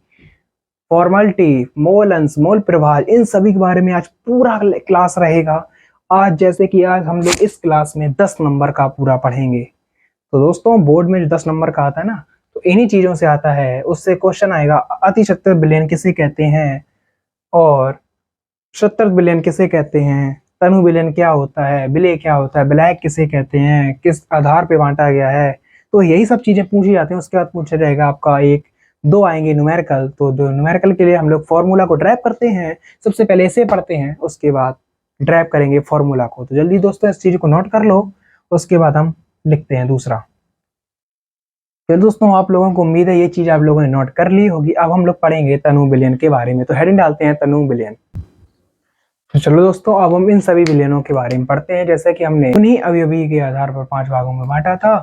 फॉर्मलिटी, मोल अंश, मोल प्रभाव, इन सभी के बारे में आज पूरा क्लास रहेगा। आज जैसे कि आज हम लोग इस क्लास में 10 नंबर का पूरा पढ़ेंगे। तो दोस्तों बोर्ड में जो 10 नंबर का आता है ना, तो इन्हीं चीजों से आता है। उससे क्वेश्चन आएगा अतिशत्रत विलयन किसे कहते हैं और शत्रत विलयन किसे कहते हैं, तनु विलयन क्या होता है, विलेय क्या होता है, विलायक किसे कहते हैं, किस आधार पे बांटा गया है। तो यही सब चीजें पूछी जाती हैं। उसके बाद पूछा जाएगा आपका एक दो आएंगे न्यूमेरिकल। तो दो न्यूमेरिकल के लिए हम लोग फॉर्मूला को ड्राइव करते हैं। सबसे पहले इसे पढ़ते हैं, उसके बाद ड्राइव करेंगे फॉर्मूला को। तो जल्दी दोस्तों इस चीज को नोट कर लो, उसके बाद हम लिखते हैं दूसरा। फिर दोस्तों आप लोगों को उम्मीद है ये चीज आप लोगों ने नोट कर ली होगी। अब हम लोग पढ़ेंगे तनु विलयन के बारे में। तो हेडिंग डालते हैं तनु विलयन। तो चलो दोस्तों अब हम इन सभी विलयनों के बारे में पढ़ते हैं। जैसे कि हमने उन्हीं अवयवी के आधार पर 5 भागों में बांटा था,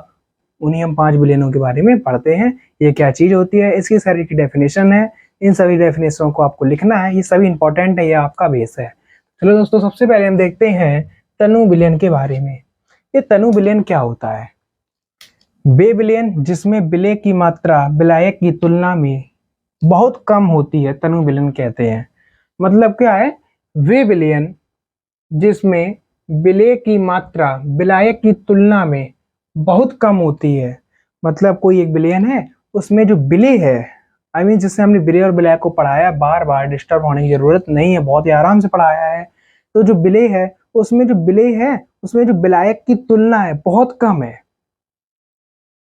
उन्हीं हम 5 विलयनों के बारे में पढ़ते हैं। ये क्या चीज होती है, इसकी सारी की डेफिनेशन है। इन सभी डेफिनेशनों को आपको लिखना है, ये सभी इंपॉर्टेंट है, ये आपका बेस है। चलो दोस्तों सबसे पहले हम देखते हैं तनु विलयन के बारे में। ये तनु विलयन क्या होता है? वे विलयन जिसमें विलेय की मात्रा विलायक की तुलना में बहुत कम होती है, तनु विलयन कहते हैं। मतलब क्या है? वे विलयन जिसमें विलेय की मात्रा विलायक की तुलना में बहुत कम होती है। मतलब कोई एक विलयन है, उसमें जो विलेय है, आई मीन जिससे हमने विलेय और विलायक को पढ़ाया, बार बार डिस्टर्ब होने की जरूरत नहीं है, बहुत ही आराम से पढ़ाया है। तो जो विलेय है उसमें जो विलेय है उसमें जो विलायक की तुलना है बहुत कम है।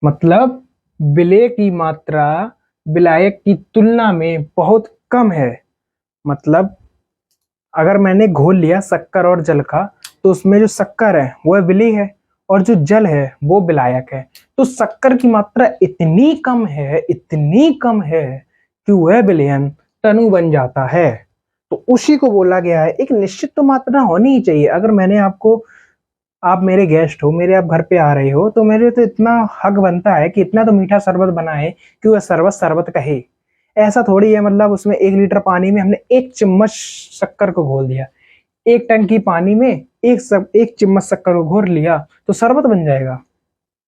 मतलब विलेय की मात्रा विलायक की तुलना में बहुत कम है। मतलब अगर मैंने घोल लिया शक्कर और जल का, तो उसमें जो शक्कर है वो विलेय है और जो जल है वो विलायक है। तो शक्कर की मात्रा इतनी कम है, इतनी कम है कि वह विलयन तनु बन जाता है। तो उसी को बोला गया है। एक निश्चित तो मात्रा होनी ही चाहिए। अगर मैंने आपको, आप मेरे गेस्ट हो, मेरे आप घर पे आ रहे हो, तो मेरे तो इतना हक बनता है कि इतना तो मीठा शरबत बनाए कि वह शरबत शरबत कहे। ऐसा थोड़ी है मतलब उसमें 1 लीटर पानी में हमने 1 चम्मच शक्कर को घोल दिया, 1 टंकी पानी में 1 चम्मच शक्कर को घोल लिया तो शरबत बन जाएगा।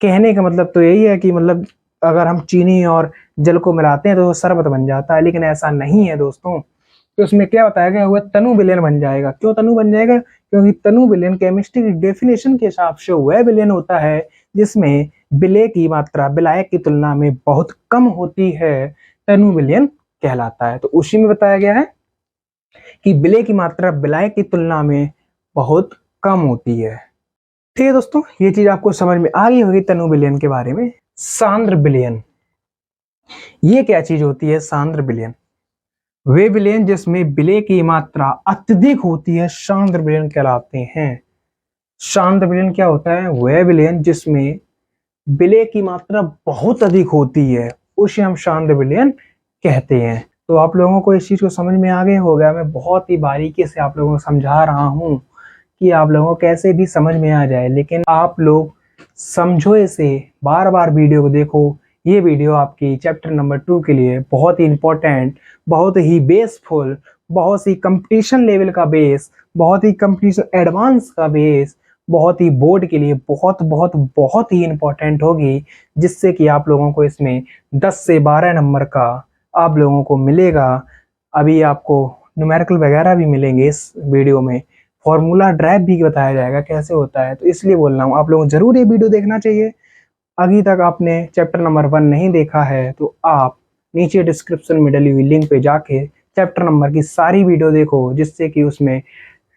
कहने का मतलब तो यही है कि मतलब अगर हम चीनी और जल को मिलाते हैं तो वो शरबत बन जाता है, लेकिन ऐसा नहीं है दोस्तों। तो उसमें क्या बताया गया, हुआ तनु विलयन बन जाएगा। क्यों तनु बन जाएगा? क्योंकि तनु विलयन केमिस्ट्री की डेफिनेशन के हिसाब से वह विलयन होता है जिसमें विलेय की मात्रा विलायक की तुलना में बहुत कम होती है, तनु विलयन कहलाता है। तो उसी में बताया गया है कि विलेय की मात्रा विलायक की तुलना में बहुत कम होती है। ठीक है दोस्तों, ये चीज आपको समझ में आ गई होगी तनु विलयन के बारे में। सांद्र विलयन, ये क्या चीज होती है? सांद्र विलयन वे विलयन जिसमें विलेय की मात्रा अत्यधिक होती है, सांद्र विलयन कहलाते हैं। सांद्र विलयन क्या होता है? वह विलयन जिसमें विलेय की मात्रा बहुत अधिक होती है, उसे हम सांद्र विलयन कहते हैं। तो आप लोगों को इस चीज को समझ में आ गया होगा। मैं बहुत ही बारीकी से आप लोगों को समझा रहा हूं कि आप लोगों को कैसे भी समझ में आ जाए, लेकिन आप लोग समझो इसे, बार बार वीडियो को देखो। ये वीडियो आपकी चैप्टर नंबर 2 के लिए बहुत ही इंपॉर्टेंट, बहुत ही बेसफुल, बहुत ही कंपटीशन लेवल का बेस, बहुत ही कंपटीशन एडवांस का बेस, बहुत ही बोर्ड के लिए बहुत बहुत बहुत ही इंपॉर्टेंट होगी, जिससे कि आप लोगों को इसमें 10 से 12 नंबर का आप लोगों को मिलेगा। अभी आपको न्यूमेरिकल वगैरह भी मिलेंगे इस वीडियो में, फॉर्मूला ड्राइव भी बताया जाएगा कैसे होता है। तो इसलिए बोल रहा हूँ आप लोगों को जरूर ये वीडियो देखना चाहिए। अभी तक आपने चैप्टर नंबर 1 नहीं देखा है तो आप नीचे डिस्क्रिप्शन में डली हुई लिंक पे जाके चैप्टर नंबर की सारी वीडियो देखो, जिससे कि उसमें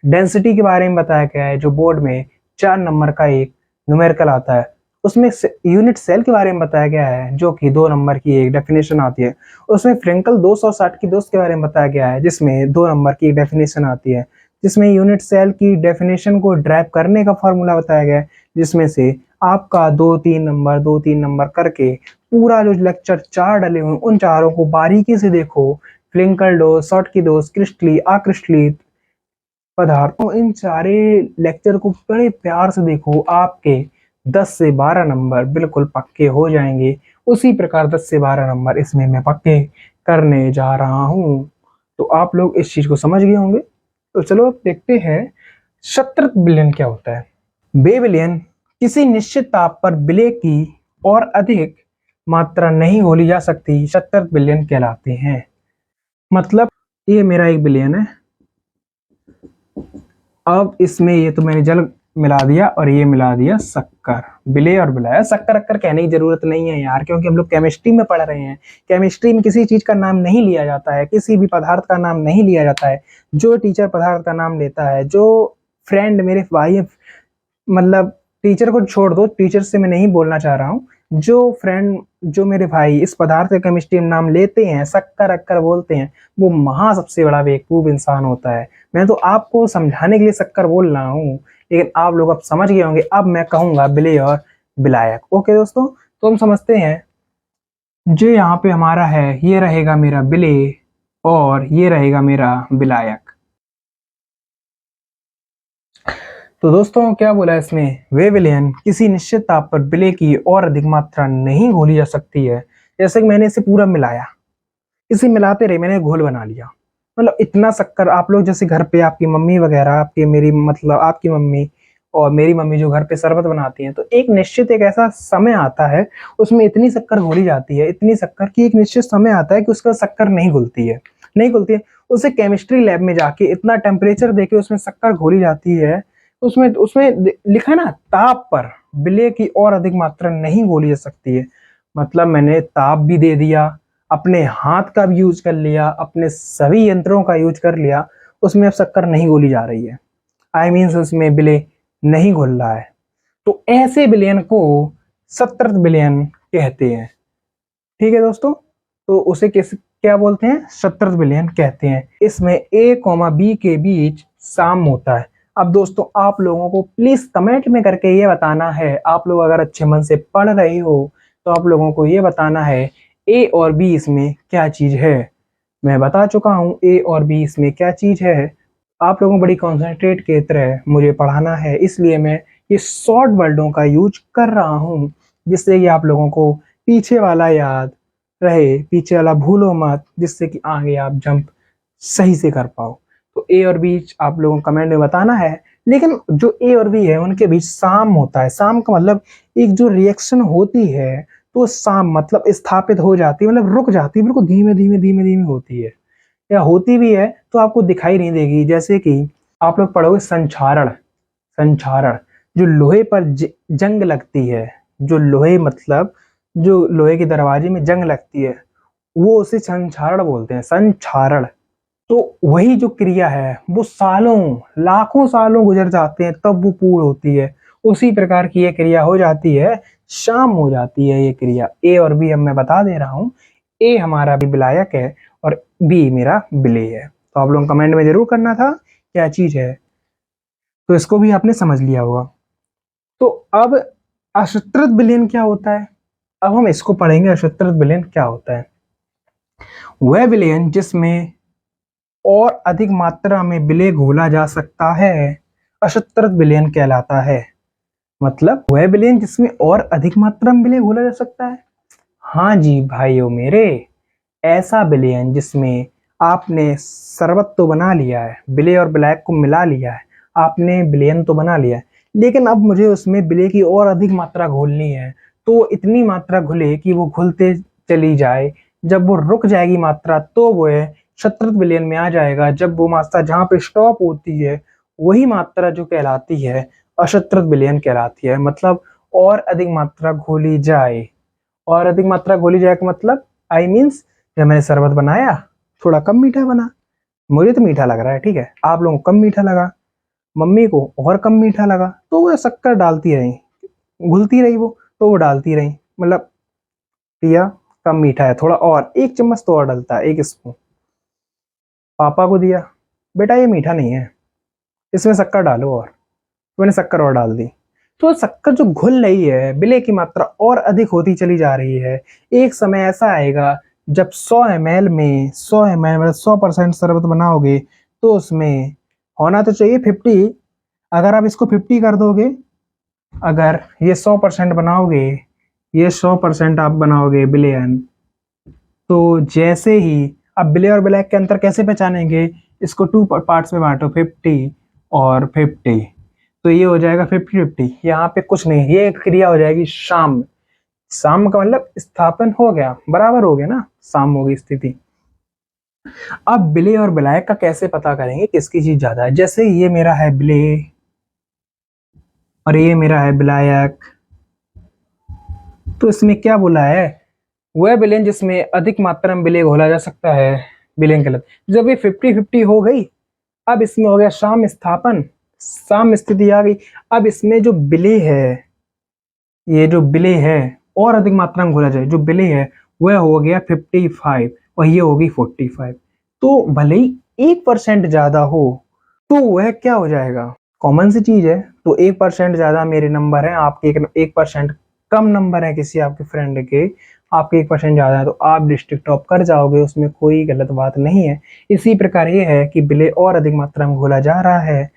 डेंसिटी के बारे में बताया गया है, जो बोर्ड में 4 नंबर का एक न्यूमेरिकल आता है, उसमें यूनिट सेल के बारे में बताया गया है, जो कि 2 नंबर की एक डेफिनेशन आती है। उसमें फ्रेंकल 260 की दोस्त के बारे में बताया गया है, जिसमें 2 नंबर की एक डेफिनेशन आती है, जिसमें यूनिट सेल की डेफिनेशन को ड्राइव करने का फॉर्मूला बताया गया है, जिसमें से आपका 2-3 नंबर करके पूरा जो लेक्चर 4 डले हुए उन चारों को बारीकी से देखो। फ्लिंकल डोज, शॉर्ट की डोज, क्रिस्टली, अक्रिस्टलीय पदार्थों, इन सारे लेक्चर को बड़े प्यार से देखो। आपके 10 से 12 नंबर बिल्कुल पक्के हो जाएंगे। उसी प्रकार 10 से 12 नंबर इसमें मैं पक्के करने जा रहा हूं। तो आप लोग इस चीज को समझ गए होंगे। तो चलो अब देखते हैं शतरत विलयन क्या होता है। बे विलयन किसी निश्चित ताप पर विलय की और अधिक मात्रा नहीं घोली जा सकती शतरत विलयन कहलाते हैं। मतलब ये मेरा एक विलयन है, अब इसमें ये तो मैंने जल मिला दिया और ये मिला दिया शक्कर। विलय और विलायक, शक्कर अक्कर कहने की जरूरत नहीं है यार, क्योंकि हम लोग केमिस्ट्री में पढ़ रहे हैं। केमिस्ट्री में किसी चीज का नाम नहीं लिया जाता है, किसी भी पदार्थ का नाम नहीं लिया जाता है। जो टीचर पदार्थ का नाम लेता है, जो फ्रेंड मेरे भाई, मतलब टीचर को छोड़ दो, टीचर से मैं नहीं बोलना चाह रहा हूँ, जो फ्रेंड, जो मेरे भाई इस पदार्थ का केमिस्ट्री में नाम लेते हैं, शक्कर अक्कर बोलते हैं, वो सबसे बड़ा बेवकूफ इंसान होता है। मैं तो आपको समझाने के लिए शक्कर बोल रहा हूँ, लेकिन आप लोग अब समझ गए होंगे। अब मैं कहूंगा विलय और विलायक। ओके दोस्तों, तो हम समझते हैं। जो यहाँ पे हमारा है, ये रहेगा मेरा विलय और ये रहेगा मेरा विलायक। तो दोस्तों क्या बोला इसमें, वे विलयन किसी निश्चित ताप पर विलय की और अधिक मात्रा नहीं घोली जा सकती है। जैसे कि मैंने इसे पूरा मिलाया, इसे मिलाते रहे, मैंने घोल बना लिया। मतलब इतना शक्कर, आप लोग जैसे घर पे आपकी मम्मी वगैरह, आपकी मेरी मतलब आपकी मम्मी और मेरी मम्मी जो घर पे शरबत बनाती हैं, तो एक निश्चित एक ऐसा समय आता है, उसमें इतनी शक्कर घोली जाती है, इतनी शक्कर की एक निश्चित समय आता है कि उसका शक्कर नहीं घुलती है, नहीं घुलती है। उसे केमिस्ट्री लैब में जाके इतना टेम्परेचर देके उसमें शक्कर घोली जाती है, उसमें उसमें लिखा है ना, ताप पर विलय की और अधिक मात्रा नहीं घोली जा सकती है। मतलब मैंने ताप भी दे दिया, अपने हाथ का भी यूज कर लिया, अपने सभी यंत्रों का यूज कर लिया, उसमें अब शक्कर नहीं घोली जा रही है। आई मीन्स उसमें विलय नहीं घुल रहा है। तो ऐसे विलयन को शतरत विलयन कहते हैं। ठीक है दोस्तों, तो उसे किस क्या बोलते हैं, शतरत विलयन कहते हैं। इसमें ए कॉमा बी के बीच साम होता है। अब दोस्तों आप लोगों को प्लीज कमेंट में करके ये बताना है, आप लोग अगर अच्छे मन से पढ़ रहे हो तो आप लोगों को ये बताना है ए और बी इसमें क्या चीज है। मैं बता चुका हूँ ए और बी इसमें क्या चीज है। आप लोगों को बड़ी कॉन्सेंट्रेट के तरह मुझे पढ़ाना है, इसलिए मैं ये शॉर्ट वर्डों का यूज कर रहा हूँ, जिससे कि आप लोगों को पीछे वाला याद रहे, पीछे वाला भूलो मत, जिससे कि आगे आप जंप सही से कर पाओ। तो ए और बी आप लोगों को कमेंट में बताना है। लेकिन जो ए और बी है उनके बीच साम होता है। साम का मतलब एक जो रिएक्शन होती है, तो साम मतलब स्थापित हो जाती है, मतलब रुक जाती है, बिल्कुल धीमे धीमे धीमे धीमे होती है, या होती भी है तो आपको दिखाई नहीं देगी। जैसे कि आप लोग पढ़ोगे संक्षारण, संक्षारण जो लोहे पर जंग लगती है, जो लोहे मतलब जो लोहे के दरवाजे में जंग लगती है, वो उसे संक्षारण बोलते हैं, संक्षारण। तो वही जो क्रिया है वो सालों लाखों सालों गुजर जाते हैं तब वो पूर्ण होती है। उसी प्रकार की ये क्रिया हो जाती है, शाम हो जाती है ये क्रिया। ए और बी अब मैं बता दे रहा हूँ, ए हमारा भी विलायक है और बी मेरा विलेय है। तो आप लोग कमेंट में जरूर करना था क्या चीज है, तो इसको भी आपने समझ लिया होगा। तो अब अशत्रत विलयन क्या होता है, अब हम इसको पढ़ेंगे। अशत्रत विलयन क्या होता है, वह विलयन जिसमें और अधिक मात्रा में विलय घोला जा सकता है अशत्रत विलयन कहलाता है। मतलब वह विलयन जिसमें और अधिक मात्रा में विलय घोला जा सकता है। हाँ जी भाइयों मेरे, ऐसा विलयन जिसमें आपने शरबत तो बना लिया है, विलय और विलायक को मिला लिया है, आपने विलयन तो बना लिया है, लेकिन अब मुझे उसमें विलय की और अधिक मात्रा घोलनी है। तो इतनी मात्रा घुले कि वो घुलते चली जाए, जब वो रुक जाएगी मात्रा तो वो शतरत विलयन में आ जाएगा। जब वो मात्रा जहाँ पे स्टॉप होती है, वही मात्रा जो कहलाती है अशतरत विलयन कहलाती है। मतलब और अधिक मात्रा घोली जाए, और अधिक मात्रा घोली जाए का मतलब आई मीन्स जब मैंने शरबत बनाया थोड़ा कम मीठा बना, मुझे तो मीठा लग रहा है, ठीक है, आप लोगों को कम मीठा लगा, मम्मी को और कम मीठा लगा, तो वो शक्कर डालती रही, घुलती रही वो, तो वो डालती रही, मतलब पिया कम मीठा है, थोड़ा और 1 चम्मच तो और डलता है, 1 स्पून। पापा को दिया, बेटा ये मीठा नहीं है, इसमें शक्कर डालो, और तो मैंने शक्कर और डाल दी। तो शक्कर जो घुल रही है, विलय की मात्रा और अधिक होती चली जा रही है। एक समय ऐसा आएगा जब 100 ml में 100 ml मतलब 100% शरबत बनाओगे तो उसमें होना तो चाहिए 50। अगर आप इसको 50 कर दोगे, अगर ये 100% बनाओगे, ये 100% आप बनाओगे बिलियन, तो जैसे ही अब बिले और ब्लैक के अंतर कैसे पहचानेंगे, इसको 2 पार्ट्स में बांटो, 50 और 50, तो ये हो जाएगा 50-50। यहाँ पे कुछ नहीं, ये क्रिया हो जाएगी शाम। शाम का मतलब स्थापन हो गया, बराबर हो गया ना, शाम होगी स्थिति। अब बिले और ब्लैक का कैसे पता करेंगे किसकी चीज ज्यादा है। जैसे ये मेरा है बिले और ये मेरा है ब्लैक, तो इसमें क्या बोला है, वह विलेन जिसमें अधिक मात्रा में विलेय घोला जा सकता है, विलेन गलत। जब ये 50-50 हो गई, अब इसमें हो गया शाम स्थापन, शाम स्थिति आ गई। अब इसमें जो विलेय है, ये जो विलेय है और अधिक मात्रा में घोला जाए, जो विलेय है वह हो गया 55 और ये होगी 45। तो भले ही 1% ज्यादा हो तो वह क्या हो जाएगा, कॉमन सी चीज है। तो 1% ज्यादा मेरे नंबर है, आपके 1% कम नंबर है किसी आपके फ्रेंड के, आपके 1% ज्यादा है, तो आप डिस्ट्रिक्ट टॉप कर जाओगे, उसमें कोई गलत बात नहीं है। इसी प्रकार ये है कि विलेय और अधिक मात्रा में घोला जा रहा है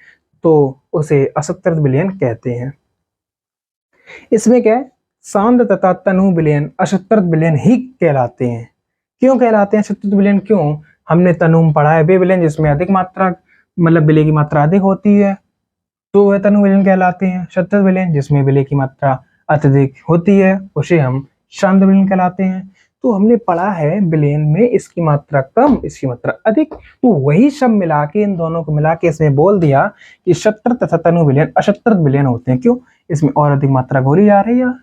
तो उसे असत्कृत विलयन कहते हैं। इसमें क्या है, सांद्र तथा तनु विलयन अशत्रत विलयन ही कहलाते हैं। क्यों कहलाते हैं अशत्रत विलयन, क्यों, हमने तनु में पढ़ा है, वे विलयन जिसमें अधिक मात्रा मतलब विलय की मात्रा अधिक होती है तो वह तनु विलयन कहलाते हैं। शत्रत विलयन जिसमें विलय की मात्रा अत्यधिक होती है उसे हम शांत विलयन कहलाते हैं। तो हमने पढ़ा है विलयन में इसकी मात्रा कम, इसकी मात्रा अधिक, तो वही सब मिला के, इन दोनों को मिला के इसमें बोल दिया कि शत्रत तथा तनु विलयन अशत्रत विलयन होते हैं। क्यों, इसमें और अधिक मात्रा घोली जा रही है,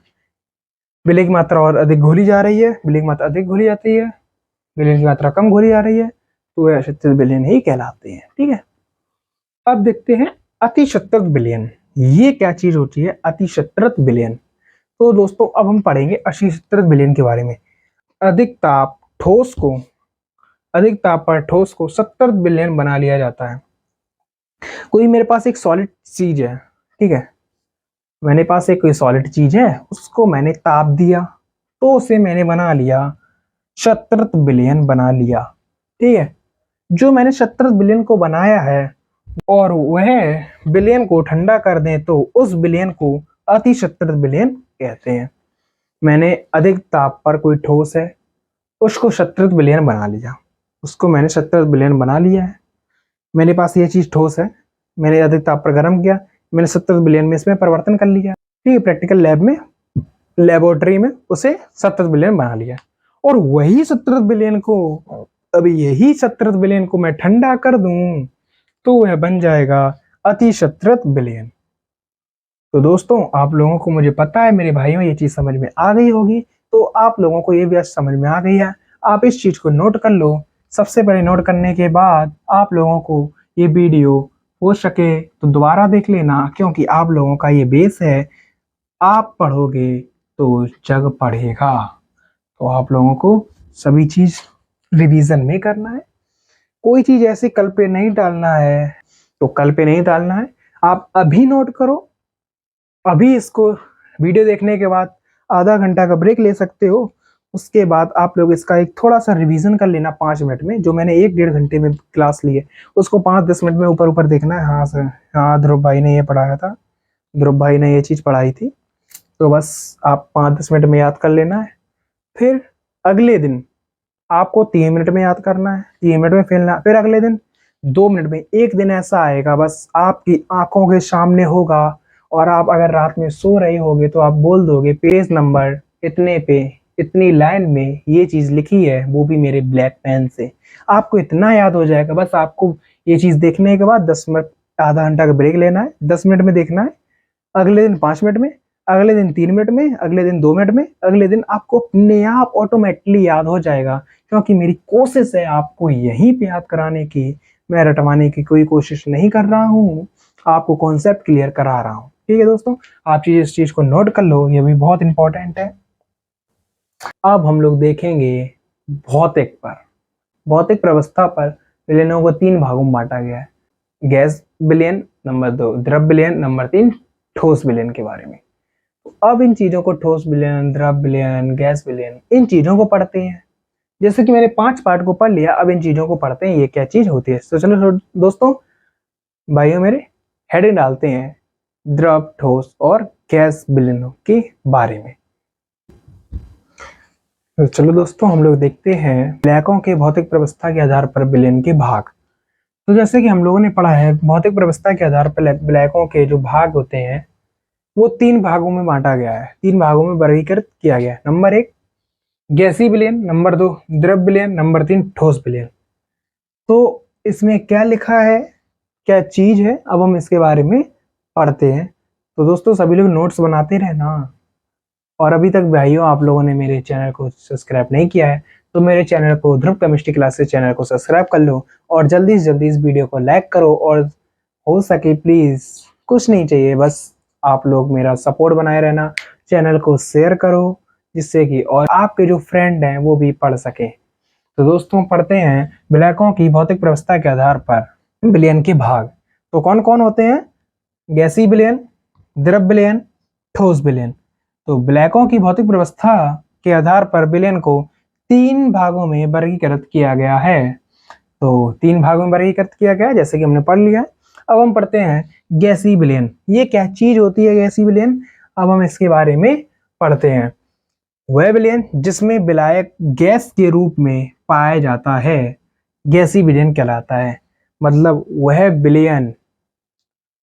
विलय की मात्रा और अधिक घोली जा रही है, विलय की मात्रा अधिक घोली जाती है, विलयन की मात्रा कम घोली जा रही है, तो वह अशत्रत विलयन ही कहलाते हैं। ठीक है, अब देखते हैं अतिशत्रत विलयन। ये क्या चीज होती है अतिशत्रत विलयन। तो दोस्तों अब हम पढ़ेंगे अतिशत्रत विलयन के बारे में। अधिक ताप ठोस को अधिक ताप पर ठोस को सत्तर विलयन बना लिया जाता है। कोई मेरे पास एक सॉलिड चीज है, ठीक है, मेरे पास एक कोई सॉलिड चीज है, उसको मैंने ताप दिया तो उसे मैंने बना लिया, शत्रत विलयन बना लिया। ठीक है, जो मैंने शत्रत विलयन को बनाया है और वह विलयन को ठंडा कर दें तो उस विलयन को अतिशत्रत विलयन कहते हैं। मैंने अधिक ताप पर कोई ठोस है, उसको शत्रत विलयन बना लिया, उसको मैंने शत्रत विलयन बना लिया है। मेरे पास ये चीज ठोस है, मैंने अधिक ताप पर गर्म किया, मैंने शत्रत विलयन में इसमें परिवर्तन कर लिया। ठीक है, प्रैक्टिकल लैब में, लेबोरेटरी में उसे शत्रत विलयन बना लिया। और वही शत्रत विलयन को, अभी यही शत्रत विलयन को मैं ठंडा कर दूं तो वह बन जाएगा अतिशत्रत विलयन। तो दोस्तों आप लोगों को, मुझे पता है मेरे भाइयों ये चीज समझ में आ गई होगी, तो आप लोगों को ये भी आज समझ में आ गई है। आप इस चीज को नोट कर लो। सबसे पहले नोट करने के बाद आप लोगों को ये वीडियो हो सके तो दोबारा देख लेना, क्योंकि आप लोगों का ये बेस है। आप पढ़ोगे तो जग पढ़ेगा। तो आप लोगों को सभी चीज रिवीजन में करना है, कोई चीज ऐसे कल पे नहीं डालना है, तो कल पे नहीं डालना है। आप अभी नोट करो, अभी इसको वीडियो देखने के बाद आधा घंटा का ब्रेक ले सकते हो। उसके बाद आप लोग इसका एक थोड़ा सा रिवीजन कर लेना 5 मिनट में, जो मैंने 1-1.5 घंटे में क्लास ली है उसको 5-10 मिनट में ऊपर ऊपर देखना है। हाँ सर, हाँ ध्रुव भाई ने ये पढ़ाया था, ध्रुव भाई ने ये चीज पढ़ाई थी, तो बस आप 5-10 मिनट में याद कर लेना है। फिर अगले दिन आपको 3 मिनट में याद करना है, 3 मिनट में फैलना, फिर अगले दिन 2 मिनट में। एक दिन ऐसा आएगा बस आपकी आंखों के सामने होगा, और आप अगर रात में सो रहे होगे तो आप बोल दोगे पेज नंबर इतने पे इतनी लाइन में ये चीज लिखी है, वो भी मेरे ब्लैक पेन से। आपको इतना याद हो जाएगा। बस आपको ये चीज देखने के बाद 10 मिनट, आधा घंटा का ब्रेक लेना है, 10 मिनट में देखना है, अगले दिन 5 मिनट में, अगले दिन 3 मिनट में, अगले दिन 2 मिनट में, अगले दिन आपको अपने आप ऑटोमेटिकली याद हो जाएगा। क्योंकि मेरी कोशिश है आपको यहीं पे याद कराने की, मैं रटवाने की कोई कोशिश नहीं कर रहा हूँ, आपको कॉन्सेप्ट क्लियर करा रहा हूँ। ठीक है दोस्तों, आप इस चीज को नोट कर लो, ये भी बहुत इंपॉर्टेंट है। अब हम लोग देखेंगे भौतिक पर। भौतिक व्यवस्था पर विलयनों को 3 भागों में बांटा गया है। गैस विलयन, नंबर 2 द्रव विलयन, नंबर 3 ठोस विलयन के बारे में। तो अब इन चीजों को, ठोस विलयन, द्रव विलयन, गैस विलयन, इन चीजों को पढ़ते हैं। जैसे कि मैंने 5 पार्ट को पढ़ लिया, अब इन चीजों को पढ़ते हैं, ये क्या चीज होती है। तो चलो दोस्तों, भाइयों मेरे, हेडिंग डालते हैं द्रव, ठोस और गैस विलयनों के बारे में। तो चलो दोस्तों, हम लोग देखते हैं विलायकों के भौतिक व्यवस्था के आधार पर विलयन के भाग। तो जैसे कि हम लोगों ने पढ़ा है, भौतिक व्यवस्था के आधार पर विलायकों के जो भाग होते हैं वो 3 भागों में बांटा गया है, 3 भागों में वर्गीकृत किया गया है। नंबर 1 गैसीय विलयन, नंबर 2 द्रव विलयन, नंबर 3 ठोस विलयन। तो इसमें क्या लिखा है, क्या चीज है, अब हम इसके बारे में पढ़ते हैं। तो दोस्तों, सभी लोग नोट्स बनाते रहना। और अभी तक भाइयों आप लोगों ने मेरे चैनल को सब्सक्राइब नहीं किया है तो मेरे चैनल को, ध्रुव केमिस्ट्री क्लासेस चैनल को सब्सक्राइब कर लो और जल्दी से जल्दी इस वीडियो को लाइक करो। और हो सके प्लीज, कुछ नहीं चाहिए, बस आप लोग मेरा सपोर्ट बनाए रहना, चैनल को शेयर करो जिससे कि और आपके जो फ्रेंड हैं वो भी पढ़ सके। तो दोस्तों, पढ़ते हैं विलायकों की भौतिक व्यवस्था के आधार पर विलयन के भाग। तो कौन कौन होते हैं? गैसीय विलयन, द्रव विलयन, ठोस विलयन। तो विलायकों की भौतिक व्यवस्था के आधार पर विलयन को 3 भागों में वर्गीकृत किया गया है। तो 3 भागों में वर्गीकृत किया गया है, जैसे कि हमने पढ़ लिया है। अब हम पढ़ते हैं गैसीय विलयन। ये क्या चीज होती है गैसीय विलयन? अब हम इसके बारे में पढ़ते हैं। वह विलयन जिसमें विलायक गैस के रूप में पाया जाता है गैसीय विलयन कहलाता है। मतलब वह विलयन,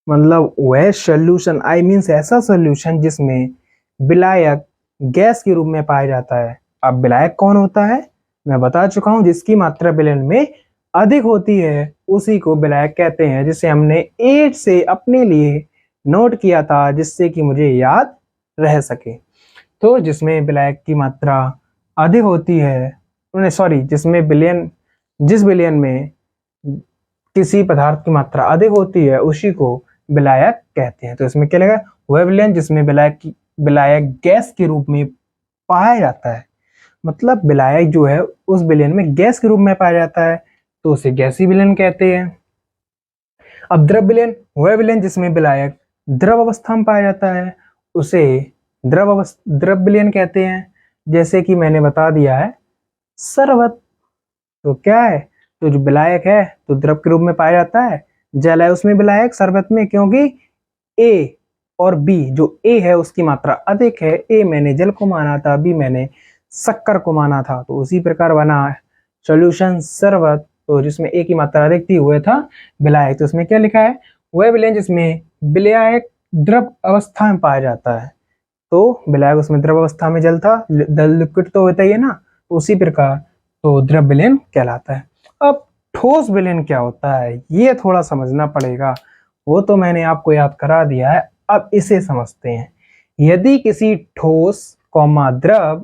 मतलब वह सॉल्यूशन, आई मीन्स ऐसा सॉल्यूशन जिसमें विलायक गैस के रूप में पाया जाता है। अब विलायक कौन होता है मैं बता चुका हूं, जिसकी मात्रा विलयन में अधिक होती है उसी को विलायक कहते हैं, जिसे हमने 8 से अपने लिए नोट किया था जिससे कि मुझे याद रह सके। तो जिसमें विलायक की मात्रा अधिक होती है, जिसमें विलयन, जिस विलयन में किसी पदार्थ की मात्रा अधिक होती है उसी को विलायक कहते हैं। तो इसमें क्या लगेगा? वह विलयन जिसमें विलायक गैस के रूप में पाया जाता है। मतलब विलायक जो है उस विलयन में गैस के रूप में पाया जाता है तो उसे गैसीय विलयन कहते हैं। अब द्रव विलयन, वह विलयन जिसमें विलायक द्रव अवस्था में पाया जाता है उसे द्रव विलयन कहते हैं। जैसे कि मैंने बता दिया है शरबत, तो क्या है? तो जो विलायक है तो द्रव के रूप में पाया जाता है, जल है उसमें विलायक शरबत में, क्योंकि ए और बी, जो ए है उसकी मात्रा अधिक है, ए मैंने जल को माना था, बी मैंने शक्कर को माना था, तो उसी प्रकार बना सॉल्यूशन शरबत। तो जिसमें ए की मात्रा अधिक थी वह था विलायक। तो उसमें क्या लिखा है? वह विलयन जिसमें विलायक द्रव अवस्था में पाया जाता है। तो विलायक उसमें द्रव अवस्था में जल था, लिक्विड तो होता ही है ना, उसी प्रकार तो द्रव विलयन कहलाता है। अब ठोस विलयन क्या होता है ये थोड़ा समझना पड़ेगा, वो तो मैंने आपको याद करा दिया है, अब इसे समझते हैं। यदि किसी ठोस द्रव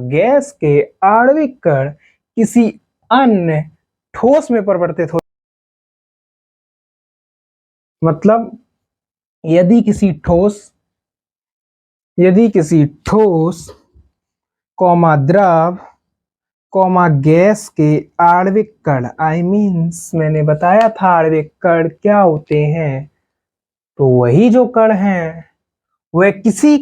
गैस के आणविक कण किसी अन्य ठोस में परिवर्तित हो, मतलब यदि किसी ठोस द्रव गैस के आणविक कण, आई मीन्स मैंने बताया था आणविक कण क्या होते हैं, तो वही जो कण हैं वह किसी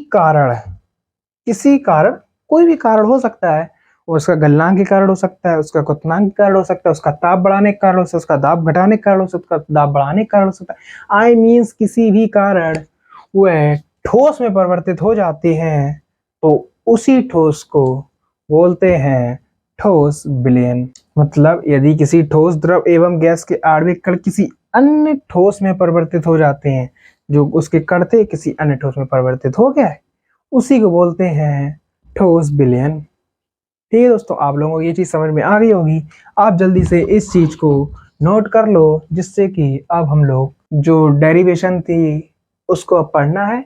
कारण, कोई भी कारण हो सकता है, उसका गलनांक के कारण हो सकता है, उसका क्वथनांक के कारण हो सकता है, उसका ताप बढ़ाने के कारण हो सकता है, उसका दाब घटाने के कारण हो सकता है, उसका दाब बढ़ाने के कारण हो सकता है, आई मीन्स किसी भी कारण वह ठोस में परिवर्तित हो जाते हैं तो उसी ठोस को बोलते हैं ठोस विलयन। मतलब यदि किसी ठोस द्रव एवं गैस के आणविक कण किसी अन्य ठोस में परिवर्तित हो जाते हैं, जो उसके कण थे किसी अन्य ठोस में परिवर्तित हो गया है, उसी को बोलते हैं ठोस विलयन। ठीक है दोस्तों, आप लोगों को ये चीज समझ में आ गई होगी। आप जल्दी से इस चीज को नोट कर लो जिससे कि अब हम लोग जो डेरिवेशन थी उसको अब पढ़ना है।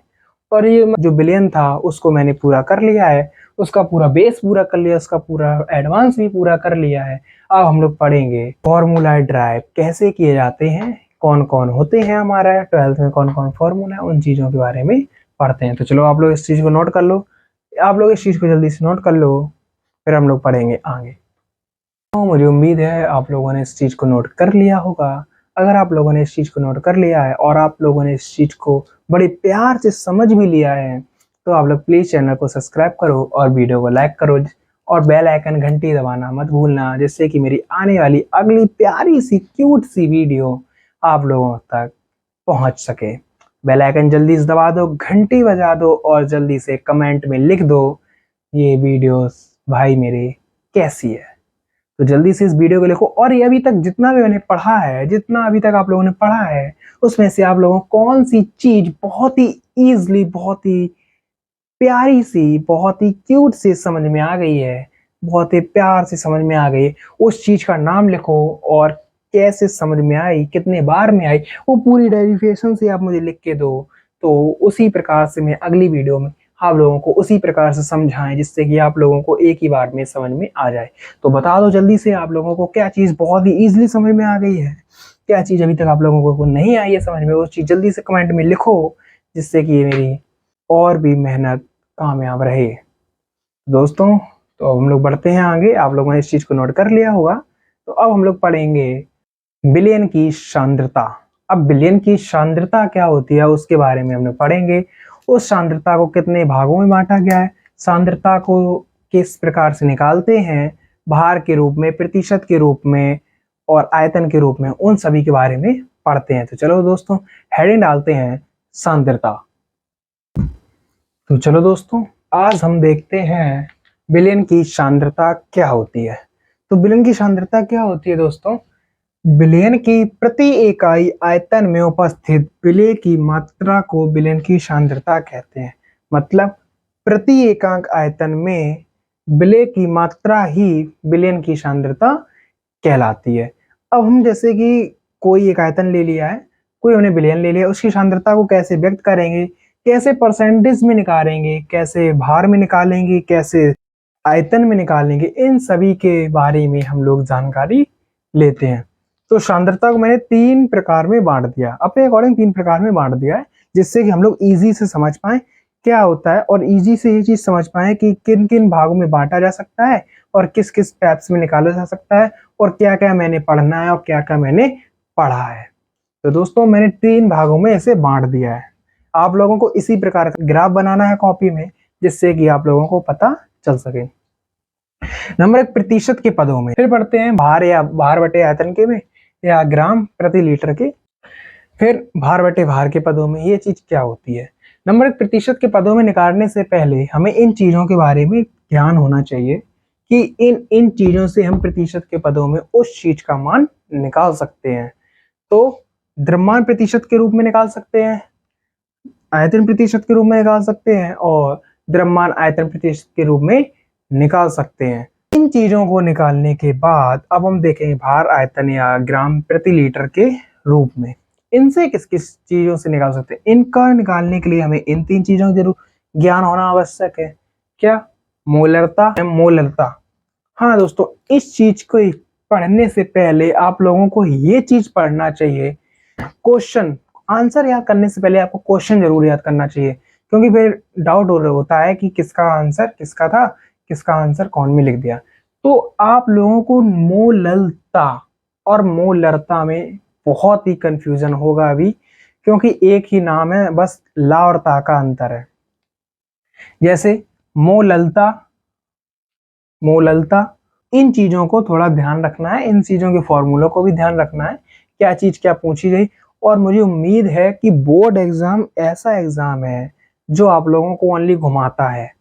और ये जो विलयन था उसको मैंने पूरा कर लिया है, उसका पूरा बेस पूरा कर लिया, उसका पूरा एडवांस भी पूरा कर लिया है। अब हम लोग पढ़ेंगे फॉर्मूला ड्राइव कैसे किए जाते हैं, कौन कौन होते हैं, हमारा 12th में कौन कौन फॉर्मूला है, उन चीज़ों के बारे में पढ़ते हैं। तो चलो आप लोग इस चीज़ को नोट कर लो, आप लोग इस चीज़ को जल्दी से नोट कर लो, फिर हम लोग पढ़ेंगे आगे। तो मुझे उम्मीद है आप लोगों ने इस चीज़ को नोट कर लिया होगा। अगर आप लोगों ने इस चीज़ को नोट कर लिया है और आप लोगों ने इस चीज़ को बड़े प्यार से समझ भी लिया है, तो आप लोग प्लीज़ चैनल को सब्सक्राइब करो और वीडियो को लाइक करो और बेल आइकन घंटी दबाना मत भूलना, जिससे कि मेरी आने वाली अगली प्यारी सी क्यूट सी वीडियो आप लोगों तक पहुंच सके। बेल आइकन जल्दी से दबा दो, घंटी बजा दो और जल्दी से कमेंट में लिख दो ये वीडियोस भाई मेरे कैसी है। तो जल्दी से इस वीडियो को लिखो। और ये अभी तक जितना भी मैंने पढ़ा है, जितना अभी तक आप लोगों ने पढ़ा है, उसमें से आप लोगों को कौन सी चीज बहुत ही ईजिली, बहुत ही प्यारी सी, बहुत ही क्यूट सी समझ में आ गई है, बहुत ही प्यार से समझ में आ गई है, उस चीज का नाम लिखो और कैसे समझ में आई, कितने बार में आई, वो पूरी डेरिवेशन से आप मुझे लिख के दो। तो उसी प्रकार से मैं अगली वीडियो में आप लोगों को उसी प्रकार से समझाएं, जिससे कि आप लोगों को एक ही बार में समझ में आ जाए। तो बता दो जल्दी से आप लोगों को क्या चीज़ बहुत ही ईजिली समझ में आ गई है, क्या चीज़ अभी तक आप लोगों को नहीं आई है समझ में, वो चीज़ जल्दी से कमेंट में लिखो, जिससे कि मेरी और भी मेहनत कामयाब रहे। दोस्तों, तो अब हम लोग बढ़ते हैं आगे। आप लोगों ने इस चीज़ को नोट कर लिया होगा। तो अब हम लोग पढ़ेंगे बिलियन की सांद्रता। अब बिलियन की सांद्रता क्या होती है उसके बारे में हम लोग पढ़ेंगे। उस सांद्रता को कितने भागों में बांटा गया है, सांद्रता को किस प्रकार से निकालते हैं, भार के रूप में, प्रतिशत के रूप में और आयतन के रूप में, उन सभी के बारे में पढ़ते हैं। तो चलो दोस्तों, हेडिंग डालते हैं सांद्रता। तो चलो दोस्तों, आज हम देखते हैं बिलियन की सांद्रता क्या होती है। तो बिलियन की सांद्रता क्या होती है दोस्तों? बिलियन की प्रति इकाई आयतन में उपस्थित विलेय की मात्रा को बिलियन की सांद्रता कहते हैं। मतलब प्रति एकांक आयतन में विलेय की मात्रा ही बिलियन की सांद्रता कहलाती है। अब हम जैसे कि कोई एक आयतन ले लिया है, कोई हमने बिलियन ले लिया, उसकी सांद्रता को कैसे व्यक्त करेंगे, कैसे परसेंटेज में निकालेंगे, कैसे भार में निकालेंगे, कैसे आयतन में निकालेंगे, इन सभी के बारे में हम लोग जानकारी लेते हैं। तो सांद्रता को मैंने 3 प्रकार में बांट दिया, अपने अकॉर्डिंग 3 प्रकार में बांट दिया है, जिससे कि हम लोग इजी से समझ पाए क्या होता है और इजी से ये चीज समझ पाए कि किन किन भागों में बांटा जा सकता है और किस किस टाइप्स में निकाला जा सकता है और क्या क्या मैंने पढ़ना है और क्या क्या मैंने पढ़ा है। तो दोस्तों, मैंने 3 भागों में इसे बांट दिया है। आप लोगों को इसी प्रकार का ग्राफ बनाना है कॉपी में, जिससे कि आप लोगों को पता चल सके। नंबर 1, प्रतिशत के पदों में। फिर पढ़ते हैं भार या भार बटे आयतन के में या ग्राम प्रति लीटर के। फिर भार बटे भार के पदों में। ये चीज क्या होती है? नंबर 1, प्रतिशत के पदों में निकालने से पहले हमें इन चीजों के बारे में ज्ञान होना चाहिए कि इन इन चीजों से हम प्रतिशत के पदों में उस चीज का मान निकाल सकते हैं। तो द्रव्यमान प्रतिशत के रूप में निकाल सकते हैं, आयतन प्रतिशत के रूप में निकाल सकते हैं और द्रव्यमान आयतन प्रतिशत के रूप में निकाल सकते हैं। इन चीजों को निकालने के बाद अब हम देखेंगे भार, आयतन या ग्राम प्रति लीटर के रूप में। इनसे किस किस चीजों से निकाल सकते हैं? इनका निकालने के लिए हमें इन 3 चीजों का जरूर ज्ञान होना आवश्यक है। क्या? मोलरता, मोलरता। हाँ दोस्तों, इस चीज को पढ़ने से पहले आप लोगों को ये चीज पढ़ना चाहिए, क्वेश्चन आंसर याद करने से पहले आपको क्वेश्चन जरूर याद करना चाहिए, क्योंकि फिर डाउट हो रहा होता है कि किसका आंसर किसका था, किसका आंसर कौन में लिख दिया। तो आप लोगों को मोललता और मोलरता में बहुत ही कंफ्यूजन होगा अभी, क्योंकि एक ही नाम है, बस ला और ता का अंतर है। जैसे मोललता, मोललता, इन चीजों को थोड़ा ध्यान रखना है, इन चीजों के फॉर्मूलों को भी ध्यान रखना है, क्या चीज क्या पूछी गई। और मुझे उम्मीद है कि बोर्ड एग्जाम ऐसा एग्जाम है जो आप लोगों को ओनली घुमाता है।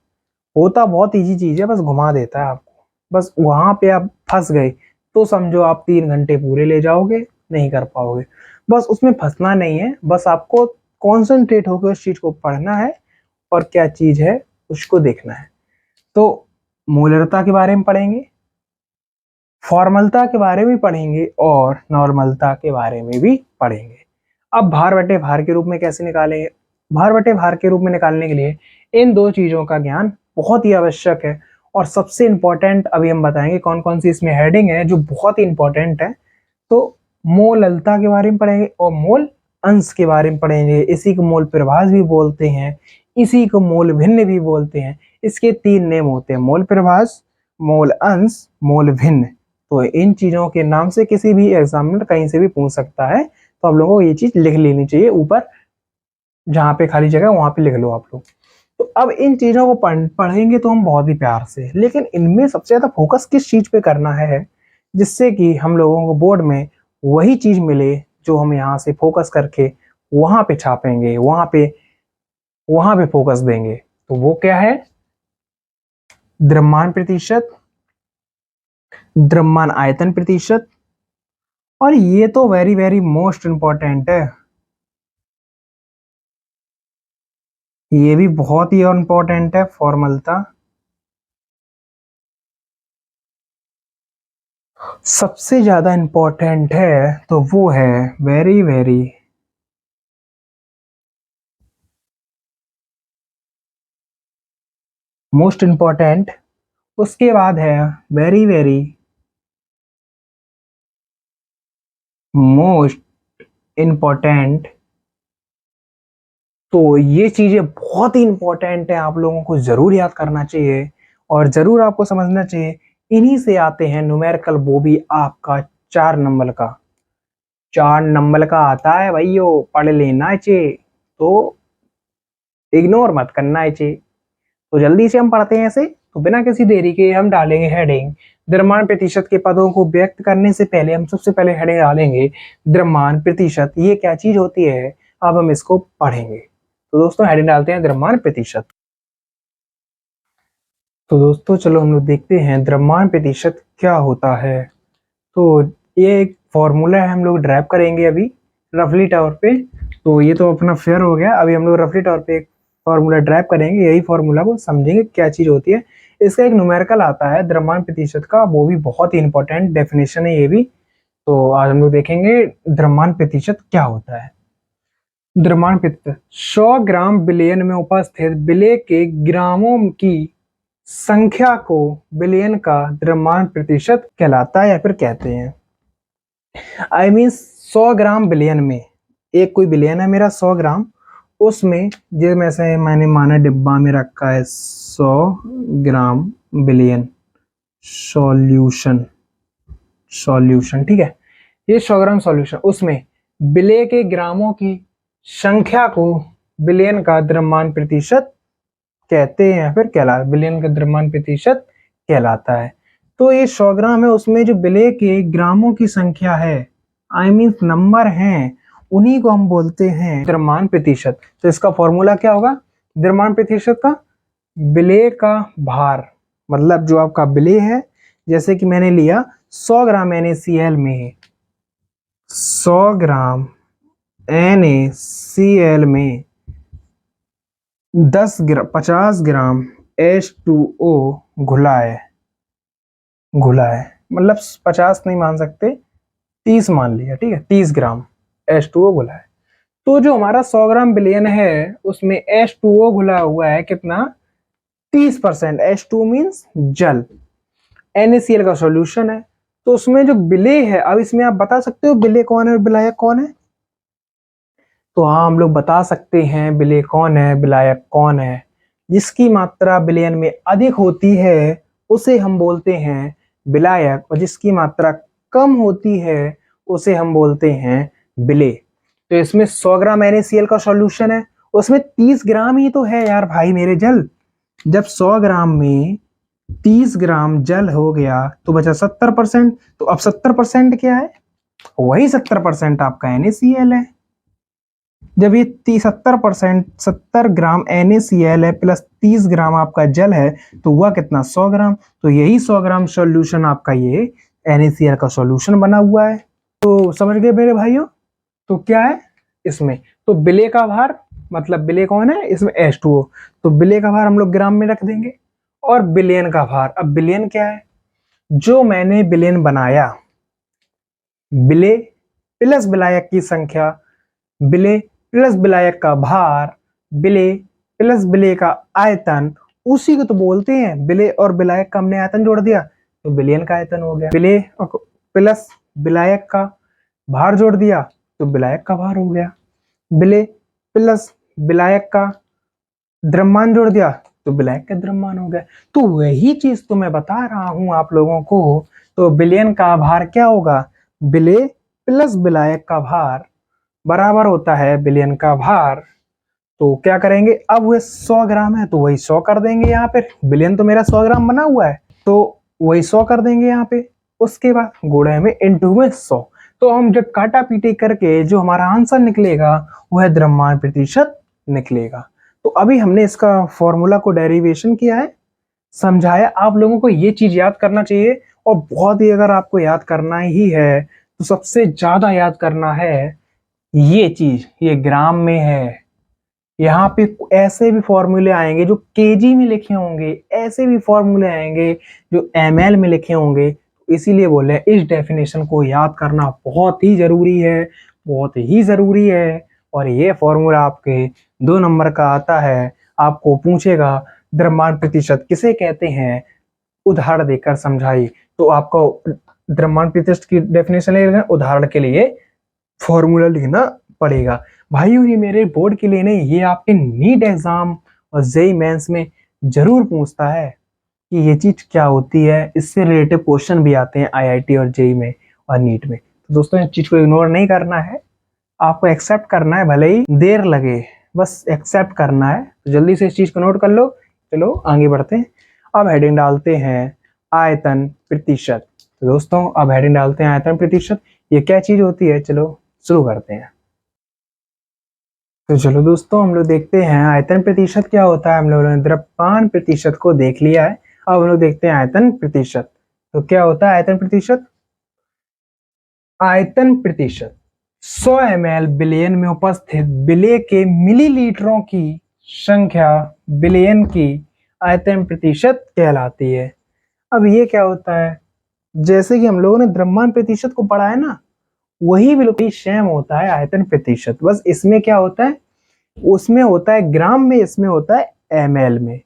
होता बहुत इजी चीज है, बस घुमा देता है आपको। बस वहां पे आप फंस गए तो समझो आप 3 घंटे पूरे ले जाओगे, नहीं कर पाओगे। बस उसमें फंसना नहीं है, बस आपको कॉन्सेंट्रेट होकर उस चीज को पढ़ना है और क्या चीज है उसको देखना है। तो मोलरता के बारे में पढ़ेंगे, फॉर्मलता के बारे में पढ़ेंगे और नॉर्मलता के बारे में भी पढ़ेंगे। अब भार बटे भार के रूप में कैसे निकालेंगे? भार बटे भार के रूप में निकालने के लिए इन 2 चीजों का ज्ञान बहुत ही आवश्यक है। और सबसे इंपॉर्टेंट अभी हम बताएंगे कौन कौन सी इसमें हेडिंग है जो बहुत ही इंपॉर्टेंट है। तो मोललता के बारे में पढ़ेंगे और मोल अंश के बारे में पढ़ेंगे। इसी को मोल प्रभाज भी बोलते हैं, इसी को मोल भिन्न भी बोलते हैं। इसके 3 नेम होते हैं, मोल प्रभाज, मोल अंश, मोल भिन्न। तो इन चीजों के नाम से किसी भी एग्जामिनर कहीं से भी पूछ सकता है, तो आप लोगों को ये चीज लिख लेनी चाहिए ऊपर, जहाँ पे खाली जगह वहां पे लिख लो आप लोग। तो अब इन चीजों को पढ़ेंगे तो हम बहुत ही प्यार से, लेकिन इनमें सबसे ज्यादा फोकस किस चीज पे करना है, जिससे कि हम लोगों को बोर्ड में वही चीज मिले जो हम यहाँ से फोकस करके वहां पे छापेंगे, वहां पे फोकस देंगे। तो वो क्या है, द्रव्यमान प्रतिशत, द्रव्यमान आयतन प्रतिशत, और ये तो वेरी वेरी मोस्ट इंपॉर्टेंट है, ये भी बहुत ही इंपॉर्टेंट है, फॉर्मूला। सबसे ज्यादा इंपॉर्टेंट है तो वो है वेरी वेरी मोस्ट इंपॉर्टेंट। उसके बाद है वेरी वेरी मोस्ट इंपॉर्टेंट। तो ये चीजें बहुत ही इंपॉर्टेंट है, आप लोगों को जरूर याद करना चाहिए और जरूर आपको समझना चाहिए। इन्हीं से आते हैं न्यूमेरिकल, वो भी आपका 4 नंबर का, 4 नंबर का आता है भाइयों, पढ़ लेना चाहिए, तो इग्नोर मत करना चाहिए। तो जल्दी से हम पढ़ते हैं ऐसे। तो बिना किसी देरी के हम डालेंगे हेडिंग, द्रव्यमान प्रतिशत के पदों को व्यक्त करने से पहले हम सबसे पहले हेडिंग डालेंगे द्रव्यमान प्रतिशत, ये क्या चीज होती है, अब हम इसको पढ़ेंगे। तो दोस्तों हेडिंग डालते हैं द्रव्यमान प्रतिशत। तो दोस्तों चलो हम लोग देखते हैं द्रव्यमान प्रतिशत क्या होता है। तो ये एक फॉर्मूला है, हम लोग ड्राइव करेंगे अभी रफली तौर पे। तो ये तो अपना फेयर हो गया, अभी हम लोग रफली तौर पे एक फॉर्मूला ड्राइव करेंगे, यही फॉर्मूला को समझेंगे क्या चीज होती है। इसका एक न्यूमेरिकल आता है द्रव्यमान प्रतिशत का, वो भी बहुत ही इंपॉर्टेंट डेफिनेशन है ये भी। तो आज हम लोग देखेंगे द्रव्यमान प्रतिशत क्या होता है। द्रव्यमान प्रतिशत 100 ग्राम बिलियन में उपस्थित विलेय के ग्रामों की संख्या को बिलियन का द्रव्यमान प्रतिशत कहलाता है या फिर कहते हैं। आई मीन 100 ग्राम बिलियन में, एक कोई बिलियन है मेरा 100 ग्राम, उसमें जो में से मैंने माना डिब्बा में रखा है 100 ग्राम बिलियन सॉल्यूशन, सॉल्यूशन ठीक है, ये 100 ग्राम सॉल्यूशन, उसमें विलेय के ग्रामों की संख्या को बिलियन का द्रव्यमान प्रतिशत कहते हैं या फिर कहलाता, बिलियन का द्रव्यमान प्रतिशत कहलाता है। तो ये 100 ग्राम है, उसमें जो विलेय के ग्रामों की संख्या है, आई मीन नंबर हैं, उन्हीं को हम बोलते हैं द्रव्यमान प्रतिशत। तो इसका फॉर्मूला क्या होगा द्रव्यमान प्रतिशत का, विलेय का भार, मतलब जो आपका विलेय है, जैसे कि मैंने लिया 100 ग्राम NaCl में, 100 ग्राम NaCl में 50 ग्राम H2O घुला है, मतलब 50 नहीं मान सकते, 30 मान लिया, ठीक है, 30 ग्राम H2O घुला है। तो जो हमारा 100 ग्राम बिलियन है उसमें H2O घुला हुआ है कितना, 30%। H2 मीन्स जल, NaCl का सॉल्यूशन है। तो उसमें जो विलेय है, अब इसमें आप बता सकते हो विलेय कौन है और विलायक कौन है। तो हाँ हम लोग बता सकते हैं विलेय कौन है विलायक कौन है। जिसकी मात्रा बिलियन में अधिक होती है उसे हम बोलते हैं विलायक, और जिसकी मात्रा कम होती है उसे हम बोलते हैं विलेय। तो इसमें 100 ग्राम NaCl का सॉल्यूशन है, उसमें 30 ग्राम ही तो है यार भाई मेरे जल। जब 100 ग्राम में 30 ग्राम जल हो गया तो बचा 70%। तो अब 70% क्या है, वही 70% आपका NaCl है। जब ये 70%, 70 ग्राम NaCl है प्लस 30 ग्राम आपका जल है, तो हुआ कितना 100 ग्राम। तो यही 100 ग्राम सॉल्यूशन आपका ये NaCl का सॉल्यूशन बना हुआ है। तो समझ गए मेरे भाइयों। तो क्या है इसमें, तो विलेय का भार, मतलब विलेय कौन है इसमें H2O, तो विलेय का भार हम लोग ग्राम में रख देंगे। और बिलियन का भार, अब बिलियन क्या है, जो मैंने बिलियन बनाया, विलेय प्लस विलायक की संख्या, विलेय प्लस विलायक का भार, विलेय प्लस विलेय का आयतन, उसी को तो बोलते हैं विलेय और विलायक का हमने आयतन जोड़ दिया तो बिलियन का आयतन हो गया। विलेय प्लस विलायक का भार जोड़ दिया तो विलायक का भार हो गया। विलेय प्लस विलायक का द्रव्यमान जोड़ दिया तो विलायक का द्रव्यमान हो गया। तो वही चीज तो मैं बता रहा हूं आप लोगों को। तो विलयन का भार क्या होगा? विलेय प्लस विलायक का भार बराबर होता है विलयन का भार। तो क्या करेंगे, अब वह 100 ग्राम है तो वही 100 कर देंगे यहाँ पे। विलयन तो मेरा 100 ग्राम बना हुआ है तो वही 100 कर देंगे यहाँ पे। उसके बाद गुणे में इंटू में 100। तो हम जब काटा पीटी करके जो हमारा आंसर निकलेगा वह द्रव्यमान प्रतिशत निकलेगा। तो अभी हमने इसका फॉर्मूला को डेरिवेशन किया है, समझाया। आप लोगों को ये चीज याद करना चाहिए। और बहुत ही अगर आपको याद करना ही है तो सबसे ज्यादा याद करना है ये चीज, ये ग्राम में है। यहाँ पे ऐसे भी फॉर्मूले आएंगे जो केजी में लिखे होंगे, ऐसे भी फॉर्मूले आएंगे जो एमएल में लिखे होंगे। इसीलिए बोले इस डेफिनेशन को याद करना बहुत ही जरूरी है, बहुत ही जरूरी है। और ये फॉर्मूला आपके 2 नंबर का आता है। आपको पूछेगा द्रव्यमान प्रतिशत किसे कहते हैं, उदाहरण देकर समझाइए। तो आपको द्रव्यमान प्रतिशत की डेफिनेशन लेना, उदाहरण के लिए फॉर्मूला लिखना पड़ेगा। भाइयों ये मेरे बोर्ड के लिए नहीं, ये आपके नीट एग्जाम और जेई मेंस में जरूर पूछता है कि ये चीज क्या होती है। इससे रिलेटेड क्वेश्चन भी आते हैं आईआईटी और जेई में और नीट में। तो दोस्तों इस चीज को इग्नोर नहीं करना है, आपको एक्सेप्ट करना है, भले ही देर लगे, बस एक्सेप्ट करना है। तो जल्दी से इस चीज को नोट कर लो। चलो आगे बढ़ते हैं। अब हेडिंग डालते हैं आयतन प्रतिशत। तो दोस्तों अब हेडिंग डालते हैं आयतन प्रतिशत। ये क्या चीज होती है, चलो शुरू करते हैं। तो चलो दोस्तों हम लोग देखते हैं आयतन प्रतिशत क्या होता है। हम लोगों ने द्रव्यमान प्रतिशत को देख लिया है, अब हम लोग देखते हैं आयतन प्रतिशत। तो क्या होता है आयतन प्रतिशत? आयतन प्रतिशत 100 ml बिलियन में उपस्थित विलेय के मिलीलीटरों की संख्या बिलियन की आयतन प्रतिशत कहलाती है। अब ये क्या होता है, जैसे कि हम लोगों ने द्रव्यमान प्रतिशत को पढ़ा है ना, वही बिल्कुल सेम होता है आयतन प्रतिशत। बस इसमें क्या होता है, उसमें होता है ग्राम में, इसमें होता है एमएल में।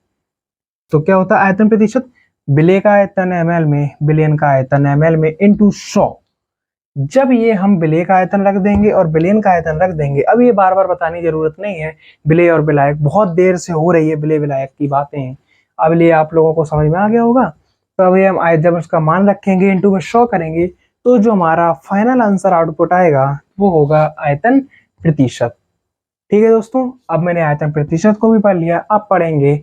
तो क्या होता है आयतन प्रतिशत? विलेय का आयतन एमएल में, बिलियन का आयतन एमएल में इंटू 100। जब ये हम विलेय का आयतन रख देंगे और बिलियन का आयतन रख देंगे, अब ये बार बार बताने की जरूरत नहीं है। विलेय और विलायक बहुत देर से हो रही है, विलेय विलायक की बातें अब लिए आप लोगों को समझ में आ गया होगा। तो अभी हम जब उसका मान रखेंगे इंटू में 100 करेंगे तो जो हमारा फाइनल आंसर आउटपुट आएगा वो होगा आयतन प्रतिशत। ठीक है दोस्तों, अब मैंने आयतन प्रतिशत को भी पढ़ लिया। अब पढ़ेंगे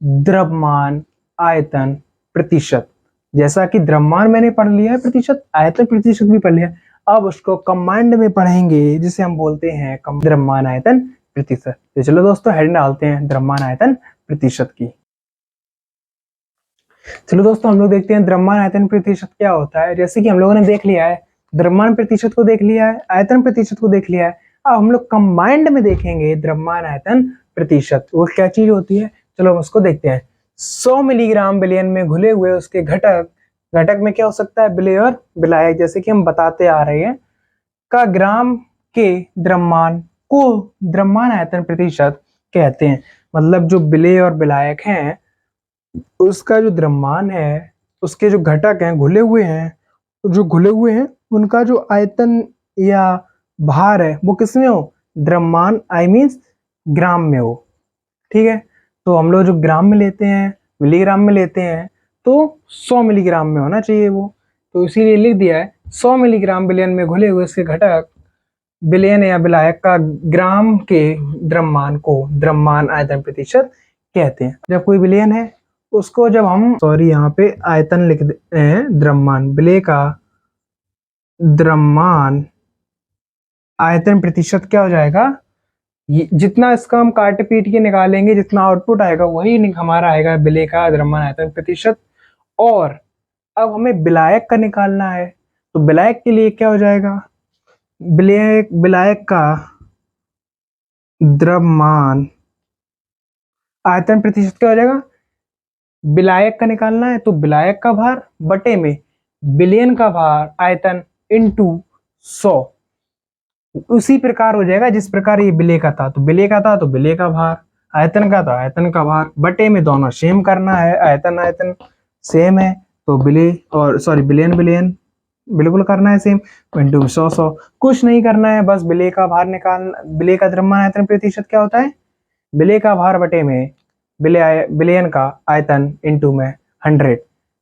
द्रव्यमान आयतन प्रतिशत। जैसा कि द्रव्यमान मैंने पढ़ लिया है प्रतिशत, आयतन प्रतिशत भी पढ़ लिया। अब उसको कंबाइंड में पढ़ेंगे जिसे हम बोलते हैं द्रव्यमान आयतन प्रतिशत। तो चलो दोस्तों हेड डालते हैं द्रव्यमान आयतन प्रतिशत की। चलो दोस्तों हम लोग देखते हैं द्रव्यमान आयतन प्रतिशत क्या होता है। जैसे कि हम लोगों ने देख लिया है, द्रव्यमान प्रतिशत को देख लिया है, आयतन प्रतिशत को देख लिया है। अब हम लोग कंबाइंड में देखेंगे द्रव्यमान आयतन प्रतिशत, वो क्या चीज होती है। चलो हम उसको देखते हैं। 100 मिलीग्राम विलयन में घुले हुए उसके घटक, घटक में क्या हो सकता है, विलेय और विलायक, जैसे कि हम बताते आ रहे हैं, का ग्राम के द्रव्यमान को द्रव्यमान आयतन प्रतिशत कहते हैं। मतलब जो विलेय और विलायक हैं उसका जो द्रव्यमान है, उसके जो घटक हैं घुले हुए हैं, जो घुले हुए हैं उनका जो आयतन या भार है वो किसमें हो, द्रव्यमान आई मीन्स ग्राम में हो। ठीक है, तो हम लोग जो ग्राम में लेते हैं, मिलीग्राम में लेते हैं, तो 100 मिलीग्राम में होना चाहिए वो। तो इसीलिए लिख दिया है 100 मिलीग्राम विलयन में घुले हुए इसके घटक विलयन या विलायक का ग्राम के द्रव्यमान को द्रव्यमान आयतन प्रतिशत कहते हैं। जब कोई विलयन है उसको जब हम यहाँ पे आयतन लिख देते हैं, द्रव्यमान विलेय का द्रव्यमान आयतन प्रतिशत क्या हो जाएगा, जितना इसका हम काट पीट के निकालेंगे जितना आउटपुट आएगा वही हमारा आएगा विलेय का द्रव्यमान आयतन प्रतिशत। और अब हमें विलायक का निकालना है, तो विलायक के लिए क्या हो जाएगा, विलायक का द्रव्यमान आयतन प्रतिशत क्या हो जाएगा, विलायक का निकालना है तो विलायक का भार बटे में विलयन का भार आयतन इंटू 100। उसी प्रकार हो जाएगा जिस प्रकार ये विलेय का था, तो विलेय का था तो विलेय का भार, आयतन का तो आयतन का भार, बटे में दोनों सेम करना है, आयतन आयतन सेम है तो विलेय और विलयन विलयन बिल्कुल करना है सेम। 1/100 कुछ नहीं करना है, बस विलेय का भार निकालना। विलेय का द्रव्यमान आयतन प्रतिशत क्या होता है? विलेय का भार बटे में विलयन का आयतन इंटू में 100।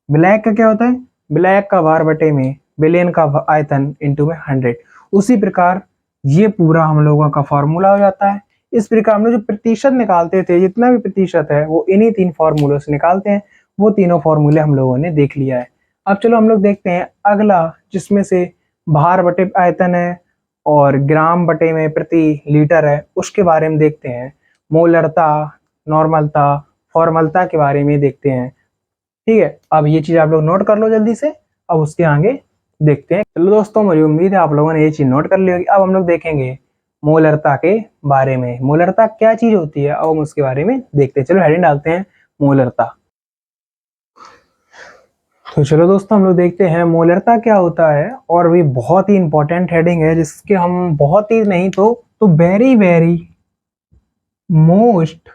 विलायक का क्या होता है? विलायक का भार बटे में विलयन का आयतन इंटू में 100। उसी प्रकार ये पूरा हम लोगों का फॉर्मूला हो जाता है। इस प्रकार हम लोग जो प्रतिशत निकालते थे, जितना भी प्रतिशत है वो इन्हीं 3 फॉर्मूलों से निकालते हैं। वो तीनों फॉर्मूले हम लोगों ने देख लिया है। अब चलो हम लोग देखते हैं अगला, जिसमें से भार बटे आयतन है और ग्राम बटे में प्रति लीटर है, उसके बारे में देखते हैं। मोलरता, नॉर्मलता, फॉर्मलता के बारे में देखते हैं। ठीक है, अब ये चीज आप लोग नोट कर लो जल्दी से। अब उसके आगे देखते हैं। चलो दोस्तों, मुझे उम्मीद है आप लोगों ने ये चीज नोट कर ली होगी। अब हम लोग देखेंगे मोलरता के बारे में। मोलरता क्या चीज होती है, अब हम उसके बारे में देखते हैं। चलो हेडिंग डालते हैं मोलरता। तो चलो दोस्तों, हम लोग देखते हैं मोलरता क्या होता है। और भी बहुत ही इंपॉर्टेंट हेडिंग है, जिसके हम बहुत ही नहीं तो वेरी वेरी मोस्ट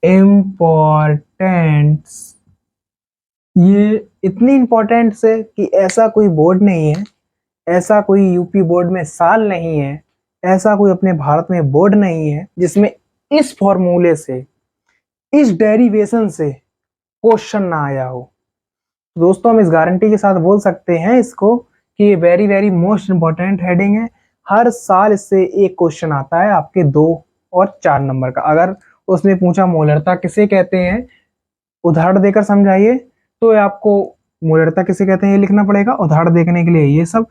इम्पोर्टेंट। ये इतनी इंपॉर्टेंट है कि ऐसा कोई बोर्ड नहीं है, ऐसा कोई यूपी बोर्ड में साल नहीं है, ऐसा कोई अपने भारत में बोर्ड नहीं है जिसमें इस फॉर्मूले से, इस डेरिवेशन से क्वेश्चन ना आया हो। दोस्तों, हम इस गारंटी के साथ बोल सकते हैं इसको कि ये very very most important heading है। हर साल इससे एक क्वेश्चन आता है आपके 2 और 4 नंबर का। अगर उसमें पूछा मोलरता किसे कहते हैं, उदाहरण देकर समझाइए, तो आपको मोलरता किसे कहते हैं ये लिखना पड़ेगा। उदाहरण देखने के लिए ये सब,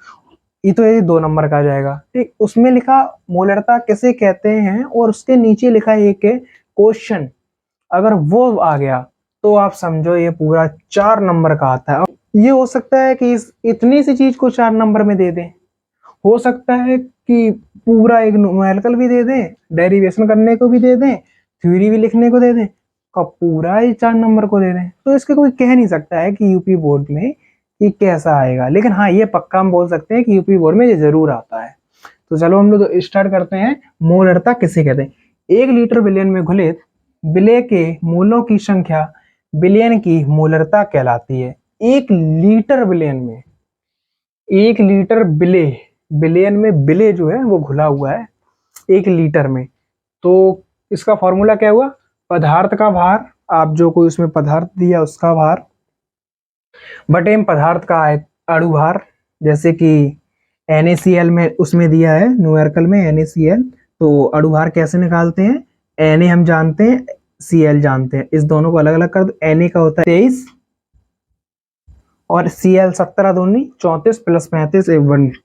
ये तो ये 2 नंबर का आ जाएगा। ठीक, उसमें लिखा मोलरता किसे कहते हैं और उसके नीचे लिखा है एक क्वेश्चन, अगर वो आ गया तो आप समझो ये पूरा 4 नंबर का आता है। ये हो सकता है कि इस इतनी सी चीज को 4 नंबर में दे दें, हो सकता है कि पूरा एक न्यूमेरिकल भी दे दें, डेरिवेशन करने को भी दे दें, थ्योरी भी लिखने को दे दें, का पूरा ही 4 नंबर को दे दें। तो इसके कोई कह नहीं सकता है कि यूपी बोर्ड में ये कैसा आएगा। लेकिन हाँ, ये पक्का हम बोल सकते हैं कि यूपी बोर्ड में ये जरूर आता है। तो चलो हम लोग स्टार्ट करते हैं। मोलरता किसे कहते हैं? 1 लीटर विलयन में घुलित विलेय के मोलों की संख्या विलयन की मोलरता कहलाती है। 1 लीटर विलयन में, 1 लीटर विलेय, विलयन में विलेय जो है वो घुला हुआ है 1 लीटर में। तो इसका फॉर्मूला क्या हुआ? पदार्थ का भार, आप जो कोई उसमें पदार्थ दिया उसका भार, बटे में पदार्थ का अणु भार। जैसे कि NaCl में उसमें दिया है न्यूमेरिकल में NaCl, तो अणु भार कैसे निकालते हैं? Na हम जानते हैं, Cl जानते हैं, इस दोनों को अलग अलग कर दो। Na का होता है 23 और Cl 17 दूनी 34 प्लस 35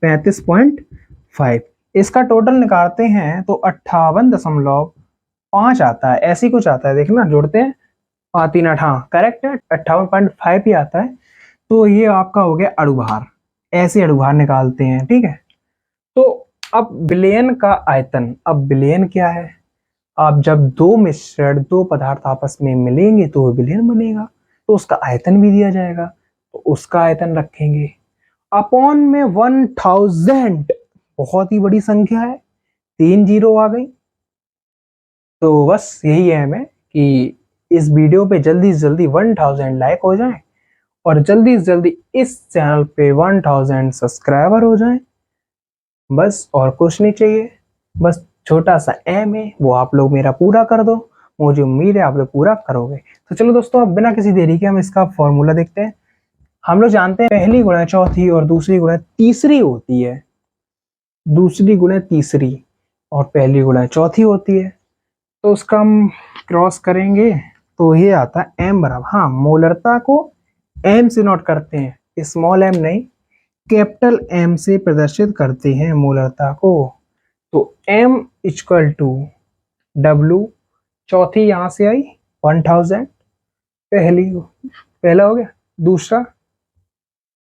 35.5। इसका टोटल निकालते हैं तो 58.5 आता है, ऐसी कुछ आता है। देखना जोड़ते हैं, 3 8, हाँ करेक्ट है, 58.5 ही आता है। तो ये आपका हो गया अणु भार। ऐसे अणु भार निकालते हैं, ठीक है। तो अब विलयन का आयतन, अब विलयन क्या है? आप जब 2 मिश्रण, 2 पदार्थ आपस में मिलेंगे तो विलयन बनेगा, तो उसका आयतन भी दिया जाएगा, तो उसका आयतन रखेंगे अपॉन में 1000। बहुत ही बड़ी संख्या है, 3 जीरो आ गई। तो बस यही है हमें कि इस वीडियो पे जल्दी से जल्दी 1000 लाइक हो जाए और जल्दी से जल्दी इस चैनल पे 1000 सब्सक्राइबर हो जाएं। बस और कुछ नहीं चाहिए, बस छोटा सा एम है, वो आप लोग मेरा पूरा कर दो। मुझे उम्मीद है आप लोग पूरा करोगे। तो चलो दोस्तों, अब बिना किसी देरी के हम इसका फॉर्मूला देखते हैं। हम लोग जानते हैं पहली गुणा चौथी और दूसरी गुणा तीसरी होती है, दूसरी गुणा तीसरी और पहली गुणा चौथी होती है। तो उसका हम क्रॉस करेंगे तो ये आता है एम बराबर, हाँ मोलरता को एम से नोट करते हैं, स्मॉल एम नहीं, कैपिटल एम से प्रदर्शित करते हैं मोलरता को। तो एम इक्वल टू डब्लू, चौथी यहां से आई 1000, पहला हो गया। दूसरा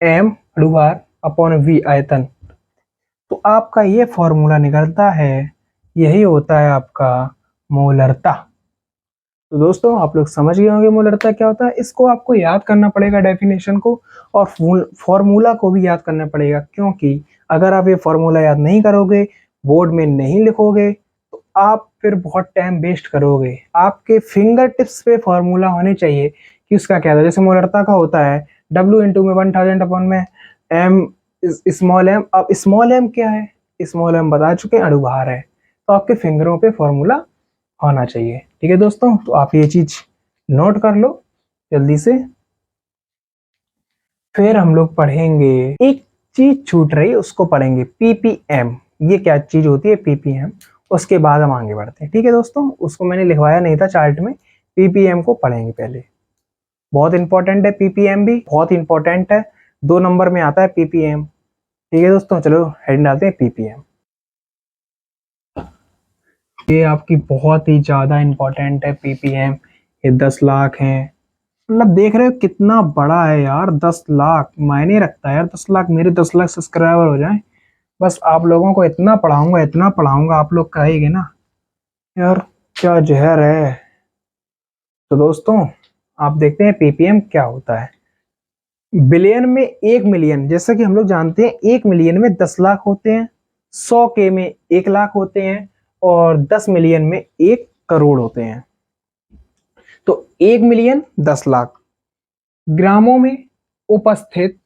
एम अणु भार अपॉन वी आयतन। तो आपका ये फॉर्मूला निकलता है, यही होता है आपका मोलरता। तो दोस्तों, आप लोग समझ गए होंगे मोलरता क्या होता है। इसको आपको याद करना पड़ेगा, डेफिनेशन को और फॉर्मूला को भी याद करना पड़ेगा, क्योंकि अगर आप ये फॉर्मूला याद नहीं करोगे, बोर्ड में नहीं लिखोगे, तो आप फिर बहुत टाइम वेस्ट करोगे। आपके फिंगर टिप्स पे फॉर्मूला होने चाहिए कि उसका क्या था। जैसे मोलरता का होता है W इंटू में 1000 अपॉन में m स्मॉल m। अब स्मॉल m क्या है, स्मॉल m बता चुके हैं, अणुभार है, तो आपके फिंगरों पे फॉर्मूला होना चाहिए। ठीक है दोस्तों, तो आप ये चीज नोट कर लो जल्दी से। फिर हम लोग पढ़ेंगे, एक चीज छूट रही है उसको पढ़ेंगे, ppm। ये क्या चीज होती है ppm, उसके बाद हम आगे बढ़ते हैं। ठीक है दोस्तों, उसको मैंने लिखवाया नहीं था चार्ट में, ppm को पढ़ेंगे पहले। बहुत इंपॉर्टेंट है ppm, भी बहुत इंपॉर्टेंट है, 2 नंबर में आता है ppm। ठीक है दोस्तों, चलो हेडिंग डालते हैं ppm। ये आपकी बहुत ही ज्यादा इंपॉर्टेंट है ppm। ये 10 लाख है, मतलब देख रहे हो कितना बड़ा है यार, 10 लाख मायने रखता है यार। 10 लाख, मेरे 10 लाख सब्सक्राइबर हो जाएं, बस आप लोगों को इतना पढ़ाऊंगा, इतना पढ़ाऊंगा, आप लोग कहेंगे ना यार क्या जहर है। तो दोस्तों आप देखते हैं ppm क्या होता है। बिलियन में 1 मिलियन, जैसा कि हम लोग जानते हैं 1 मिलियन में 10 लाख होते हैं, 100 के में 1 लाख होते हैं, और 10 मिलियन में 1 करोड़ होते हैं। तो 1 मिलियन 10 लाख ग्रामों में उपस्थित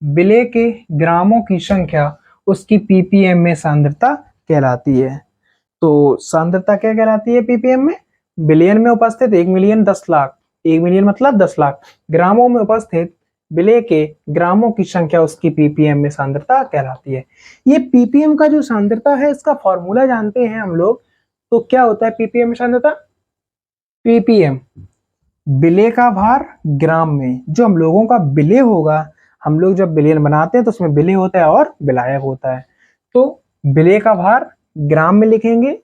विलेय के ग्रामों की संख्या उसकी ppm में सांद्रता कहलाती है। तो सांद्रता क्या कहलाती है ppm में, बिलियन में उपस्थित 1 मिलियन 10 लाख, 1 मिलियन मतलब 10 लाख ग्रामों में उपस्थित विलेय के ग्रामों की संख्या उसकी ppm में सांद्रता कहलाती है। ये ppm का जो सांद्रता है, इसका फॉर्मूला जानते हैं हम लोग। तो क्या होता है ppm में सांद्रता, ppm विलेय का भार ग्राम में, जो हम लोगों का विलेय होगा, हम लोग जब बिलियन बनाते हैं तो उसमें विलेय होता है और विलायक होता है। तो विलेय का भार ग्राम में लिखेंगे,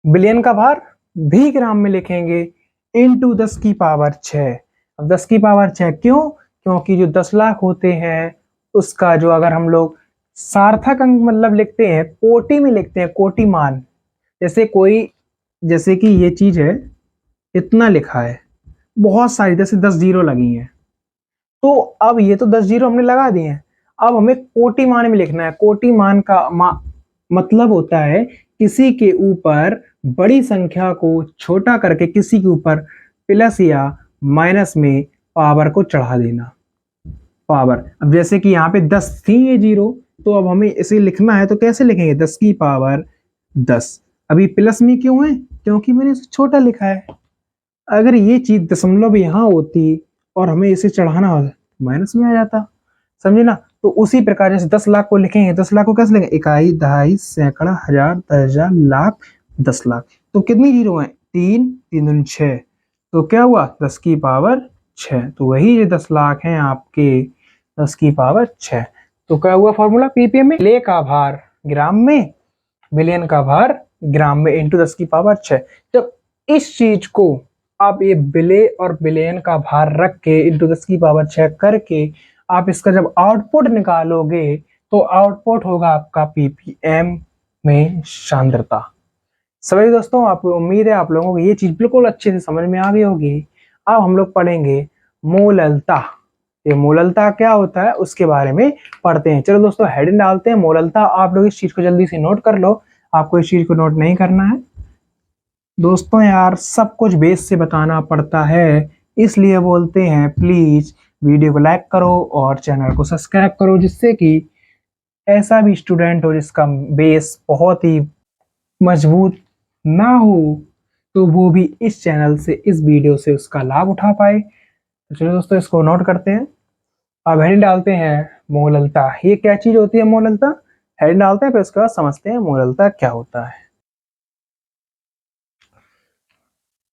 बिलियन का भार भी ग्राम में लिखेंगे, इंटू 10 की पावर 6। अब 10 की पावर 6 क्यों, क्योंकि जो 10 लाख होते हैं उसका जो अगर हम लोग सार्थक अंक मतलब लिखते हैं, कोटि में लिखते हैं, कोटि मान, जैसे कोई, जैसे कि ये चीज है, इतना लिखा है, बहुत सारी जैसे 10 जीरो लगी हैं, तो अब ये तो 10 जीरो हमने लगा दिए हैं, अब हमें कोटि मान में लिखना है। कोटि मान का मतलब होता है किसी के ऊपर बड़ी संख्या को छोटा करके किसी के ऊपर प्लस या माइनस में पावर को चढ़ा देना, पावर। अब जैसे कि यहाँ पे 10 थी ये जीरो, तो अब हमें इसे लिखना है तो कैसे लिखेंगे, 10 की पावर 10। अभी प्लस में क्यों है, क्योंकि मैंने इसे छोटा लिखा है। अगर ये चीज दशमलव यहाँ होती और हमें इसे चढ़ाना होता, माइनस में आ जाता, समझे ना। तो उसी प्रकार जैसे 10 लाख को लिखेंगे, 10 लाख को कैसे लिखेंगे, इकाई, दहाई, सैकड़ा, हजार, 10,000, लाख, 10 लाख। तो कितनी जीरो है, 3, 3 दूनी 6, तो क्या हुआ 10 की पावर 6। तो वही ये 10 लाख हैं आपके 10 की पावर 6। तो क्या हुआ फॉर्मूला पीपीएम में, ले का भार ग्राम में, मिलियन का भार ग्राम में, इंटू 10 की पावर 6। जब इस चीज को आप ये बिले और बिलियन का भार रख के इंटू 10 की पावर 6 करके आप इसका जब आउटपुट निकालोगे तो आउटपुट होगा आपका पीपीएम में सांद्रता। सभी दोस्तों, आप उम्मीद है आप लोगों को ये चीज बिल्कुल अच्छे से समझ में आ गई होगी। अब हम लोग पढ़ेंगे मोललता। ये मोललता क्या होता है उसके बारे में पढ़ते हैं। चलो दोस्तों हेडिंग डालते हैं मोललता। आप लोग इस चीज को जल्दी से नोट कर लो, आपको इस चीज को नोट नहीं करना है दोस्तों, यार सब कुछ बेस से बताना पड़ता है, इसलिए बोलते हैं प्लीज वीडियो को लाइक करो और चैनल को सब्सक्राइब करो, जिससे कि ऐसा भी स्टूडेंट हो जिसका बेस बहुत ही मजबूत ना हो, तो वो भी इस चैनल से, इस वीडियो से उसका लाभ उठा पाए। तो चलो दोस्तों इसको नोट करते हैं। अब हेडिंग डालते हैं मोललता। ये क्या चीज होती है मोललता, हेडिंग डालते हैं फिर उसके बाद समझते हैं मोललता क्या होता है।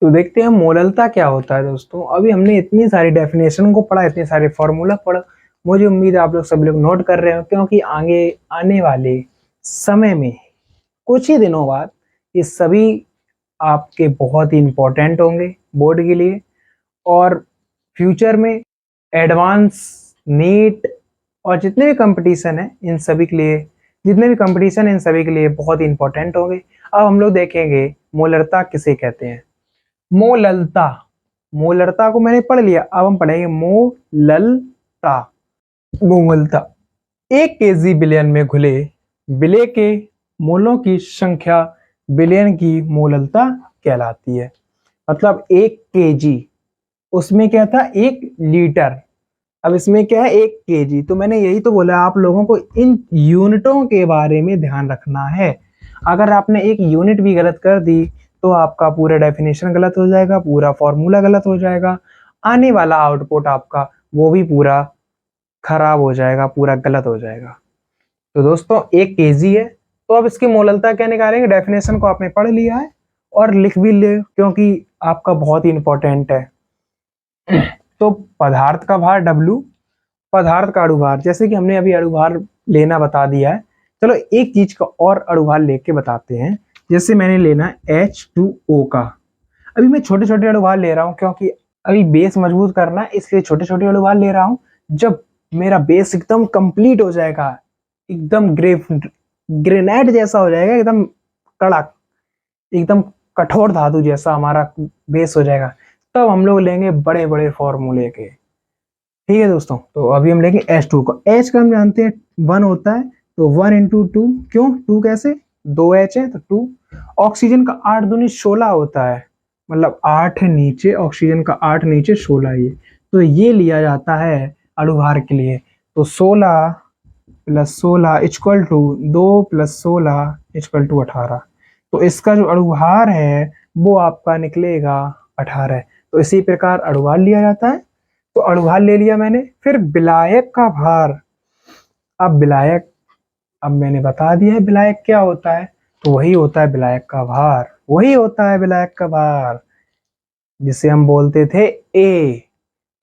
तो देखते हैं मोललता क्या होता है दोस्तों। अभी हमने इतनी सारी डेफिनेशन को पढ़ा, इतने सारे फॉर्मूला पढ़ा, मुझे उम्मीद है आप लोग सब लोग नोट कर रहे हो, क्योंकि आगे आने वाले समय में कुछ ही दिनों बाद ये सभी आपके बहुत ही इंपॉर्टेंट होंगे बोर्ड के लिए, और फ्यूचर में एडवांस नीट और जितने भी कंपटीशन है इन सभी के लिए, जितने भी कंपटीशन है इन सभी के लिए बहुत ही इंपॉर्टेंट होंगे। अब हम लोग देखेंगे मोलरता किसे कहते हैं। मोललता, मोलरता को मैंने पढ़ लिया, अब हम पढ़ेंगे मोललता। मोललता, 1 केजी बिलियन में घुले विलेय के मोलों की संख्या बिलियन की मोललता कहलाती है। मतलब 1 केजी, उसमें क्या था 1 लीटर, अब इसमें क्या है 1 kg, तो मैंने यही तो बोला आप लोगों को इन यूनिटों के बारे में ध्यान रखना है। अगर आपने एक यूनिट भी गलत कर दी तो आपका पूरा डेफिनेशन गलत हो जाएगा, पूरा फॉर्मूला गलत हो जाएगा, आने वाला आउटपुट आपका वो भी पूरा खराब हो जाएगा, पूरा गलत हो जाएगा। तो दोस्तों 1 kg है, तो अब इसकी मोललता क्या निकालेंगे, डेफिनेशन को आपने पढ़ लिया है और लिख भी ले क्योंकि आपका बहुत ही इंपॉर्टेंट है। तो पदार्थ का भार W, पदार्थ का अणुभार, जैसे कि हमने अभी अणुभार लेना बता दिया है, चलो एक चीज का और अणुभार लेके बताते हैं। जैसे मैंने लेना H2O का, अभी मैं छोटे छोटे अणुभार ले रहा हूँ क्योंकि अभी बेस मजबूत करना है, इसलिए छोटे छोटे अणुभार ले रहा हूँ। जब मेरा बेस एकदम कंप्लीट हो जाएगा, एकदम ग्रेनाइट जैसा हो जाएगा, एकदम कड़क, एकदम कठोर धातु जैसा हमारा बेस हो जाएगा, तब हम लोग लेंगे बड़े बड़े फॉर्मूले के। ठीक है दोस्तों, तो अभी हम लेंगे H2 को। H का हम जानते हैं 1 होता है, तो 1 इंटू 2, क्यों 2 कैसे, 2H है तो 2। ऑक्सीजन का 8 दूनी 16 होता है, मतलब 8 नीचे ऑक्सीजन का 8 नीचे 16 ये, तो ये लिया जाता है अणुभार के लिए। तो 16 plus 16 equal to 2 plus 16 equal to 18। तो इसका जो अणुभार है वो आपका निकलेगा 18। तो इसी प्रकार अणुभार लिया जाता है। तो अणुभार ले लिया मैंने, फिर विलायक का भार। अब विलायक, अब मैंने बता दिया है विलायक क्या होता है, तो वही होता है विलायक का भार, वही होता है विलायक का भार जिसे हम बोलते थे A।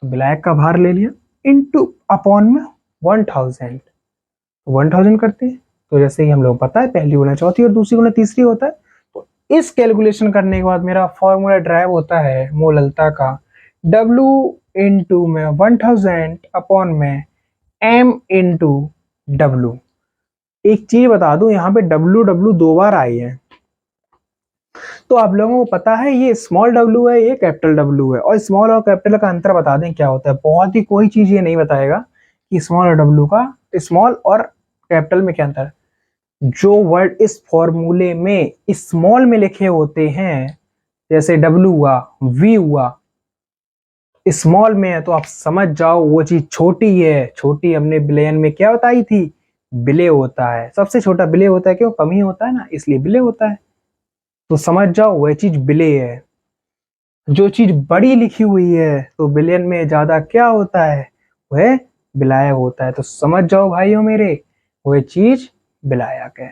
तो विलायक का भार ले लिया इंटू अपॉन में 1000, 1000 करते हैं। तो जैसे ही हम लोग पता है पहली गुना चौथी और दूसरी गुना तीसरी होता है, तो इस कैलकुलेशन करने के बाद मेरा फॉर्मूला ड्राइव होता है मोललता का W इंटू में 1000 अपॉन में M इंटू W। एक चीज बता दूं, यहाँ पे W 2 बार आई है, तो आप लोगों को पता है ये स्मॉल W है, ये कैपिटल W है, और स्मॉल और कैपिटल का अंतर बता दें क्या होता है। बहुत ही कोई चीज ये नहीं बताएगा कि स्मॉल और W का, स्मॉल और कैपिटल में क्या अंतर है। जो वर्ड इस फॉर्मूले में स्मॉल में लिखे होते हैं, जैसे W हुआ, V हुआ, स्मॉल में है, तो आप समझ जाओ वो चीज छोटी है। छोटी हमने बिलियन में क्या बताई थी, बिले होता है, सबसे छोटा बिले होता है, क्यों कम ही होता है ना, इसलिए बिले होता है। तो समझ जाओ वह चीज बिले है। जो चीज बड़ी लिखी हुई है तो बिलियन में ज्यादा क्या होता है, वह विलायक होता है। तो समझ जाओ भाइयों मेरे, वह चीज विलायक है।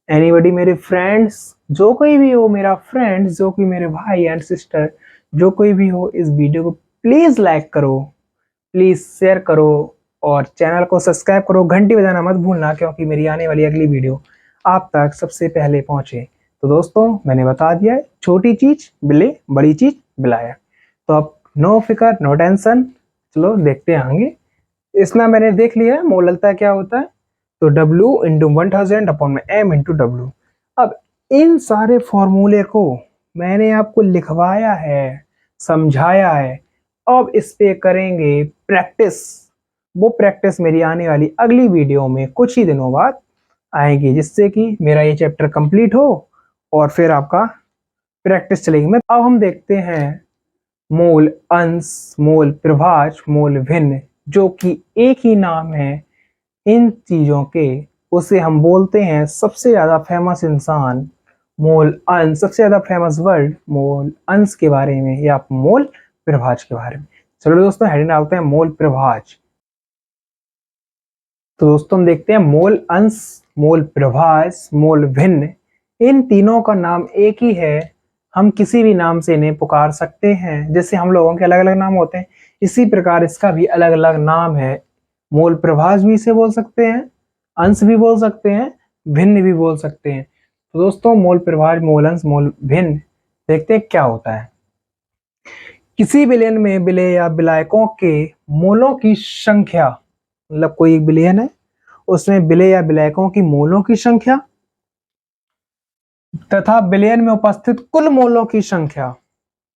एनीबडी मेरे फ्रेंड्स, जो कोई भी हो मेरा फ्रेंड्स, जो कोई मेरे भाई एंड सिस्टर, जो कोई भी हो, इस वीडियो को प्लीज लाइक करो, प्लीज शेयर करो और चैनल को सब्सक्राइब करो। घंटी बजाना मत भूलना क्योंकि मेरी आने वाली अगली वीडियो आप तक सबसे पहले पहुंचे। तो दोस्तों मैंने बता दिया है, छोटी चीज बिले, बड़ी चीज बिलाया। तो अब नो फिकर नो टेंशन, चलो देखते हैं आगे। इतना मैंने देख लिया है मोललता क्या होता है, तो W इंटू 1000 अपॉन में M इंटू W। अब इन सारे फॉर्मूले को मैंने आपको लिखवाया है, समझाया है, अब इस पे करेंगे प्रैक्टिस। वो प्रैक्टिस मेरी आने वाली अगली वीडियो में कुछ ही दिनों बाद आएगी, जिससे कि मेरा ये चैप्टर कंप्लीट हो और फिर आपका प्रैक्टिस चलेगी। मैं अब हम देखते हैं मोल अंश, मोल प्रभाज, मोल भिन्न, जो कि एक ही नाम है इन चीजों के। उसे हम बोलते हैं सबसे ज्यादा फेमस इंसान मोल अंश, सबसे ज्यादा फेमस वर्ड मोल अंश के बारे में या मोल प्रभाज के बारे में। चलो दोस्तों हेडिंग डालते हैं मोल प्रभाज। तो दोस्तों हम देखते हैं मोल अंश, मोल प्रभाज, मोल भिन्न, इन तीनों का नाम एक ही है। हम किसी भी नाम से इन्हें पुकार सकते हैं, जैसे हम लोगों के अलग अलग नाम होते हैं, इसी प्रकार इसका भी अलग अलग नाम है। मोल प्रभाज भी इसे बोल सकते हैं, अंश भी बोल सकते हैं, भिन्न भी बोल सकते हैं। तो दोस्तों मोल प्रभाज, मोल अंश, मोल भिन्न, देखते हैं क्या होता है। किसी विलयन में विलय या विलायकों के मोलों की संख्या, मतलब कोई एक विलयन है उसमें विलय या विलायकों की मोलों की संख्या तथा विलयन में उपस्थित कुल मोलों की संख्या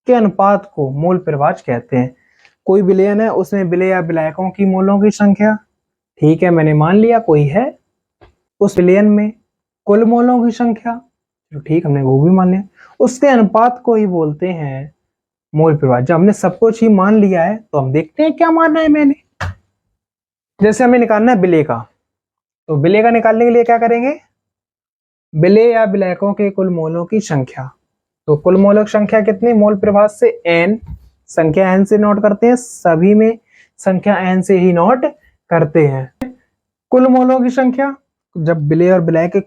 के अनुपात को मोल प्रभाज कहते हैं। कोई विलयन है उसमें विलय या विलायकों की मोलों की संख्या, ठीक है मैंने मान लिया कोई है, उस विलयन में कुल मोलों की संख्या, तो ठीक हमने वो भी मान लिया, उसके अनुपात को ही बोलते हैं मोल प्रभाज। जब हमने सब कुछ ही मान लिया है तो हम देखते हैं क्या मानना है मैंने। जैसे हमें निकालना है विलेय का, तो विलेय का निकालने के लिए क्या करेंगे, विलेय या विलायकों के कुल मोलों की संख्या। तो कुल मोलक संख्या कितनी, मोल प्रभाज से n, संख्या n से नोट करते हैं, सभी में संख्या n से ही नोट करते हैं। कुल मोलों की संख्या, जब विलेय और विलायक के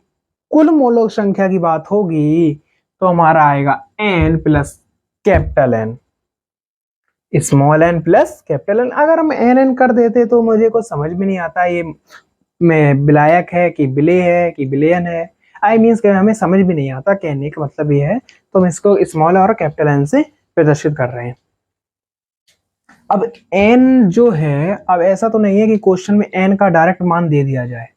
कुल मोलों की संख्या की बात होगी तो हमारा आएगा n plus capital N, small n plus capital N। अगर हम n कर देते तो मुझे कुछ समझ में नहीं आता ये में विलायक है कि विलेय है कि विलेयन है, आई मीन्स हमें समझ भी नहीं आता, कहने का मतलब ये है। तो हम इसको स्मॉल और कैपिटल N से प्रदर्शित कर रहे हैं। अब n जो है, अब ऐसा तो नहीं है कि क्वेश्चन में n का डायरेक्ट मान दे दिया जाए,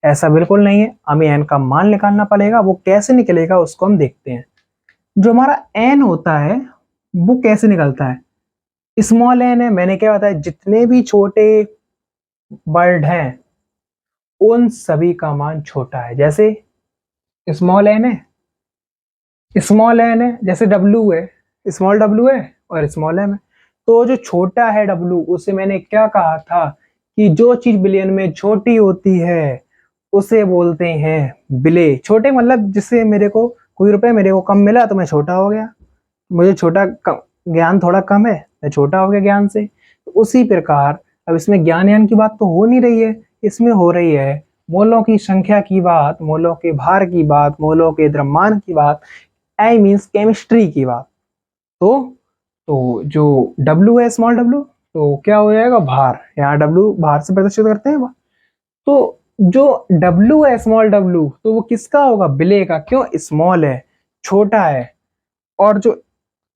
ऐसा बिल्कुल नहीं है, हमें n का मान निकालना पड़ेगा। वो कैसे निकलेगा उसको हम देखते हैं। जो हमारा n होता है वो कैसे निकलता है, स्मॉल n है, मैंने क्या बताया, जितने भी छोटे वर्ड हैं उन सभी का मान छोटा है। जैसे स्मॉल n है, स्मॉल n है, जैसे w है, स्मॉल w है और स्मॉल m है। तो जो छोटा है w, उसे मैंने क्या कहा था कि जो चीज बिलियन में छोटी होती है उसे बोलते हैं विलेय। छोटे मतलब जिससे मेरे को कोई रुपए मेरे को कम मिला तो मैं छोटा हो गया, मुझे ज्ञान थोड़ा कम है, मैं छोटा हो गया ज्ञान से। तो उसी प्रकार अब इसमें ज्ञान की बात तो हो नहीं रही है, इसमें हो रही है मोलों की संख्या की बात, मोलों के भार की बात, मोलों के द्रव्यमान की बात, आई मीन्स केमिस्ट्री की बात। तो जो W है स्मॉल w, तो क्या हो जाएगा भार, यहाँ W भार से प्रदर्शित करते हैं। तो जो W है स्मॉल w, तो वो किसका होगा, विलेय का, क्यों, स्मॉल है, छोटा है। और जो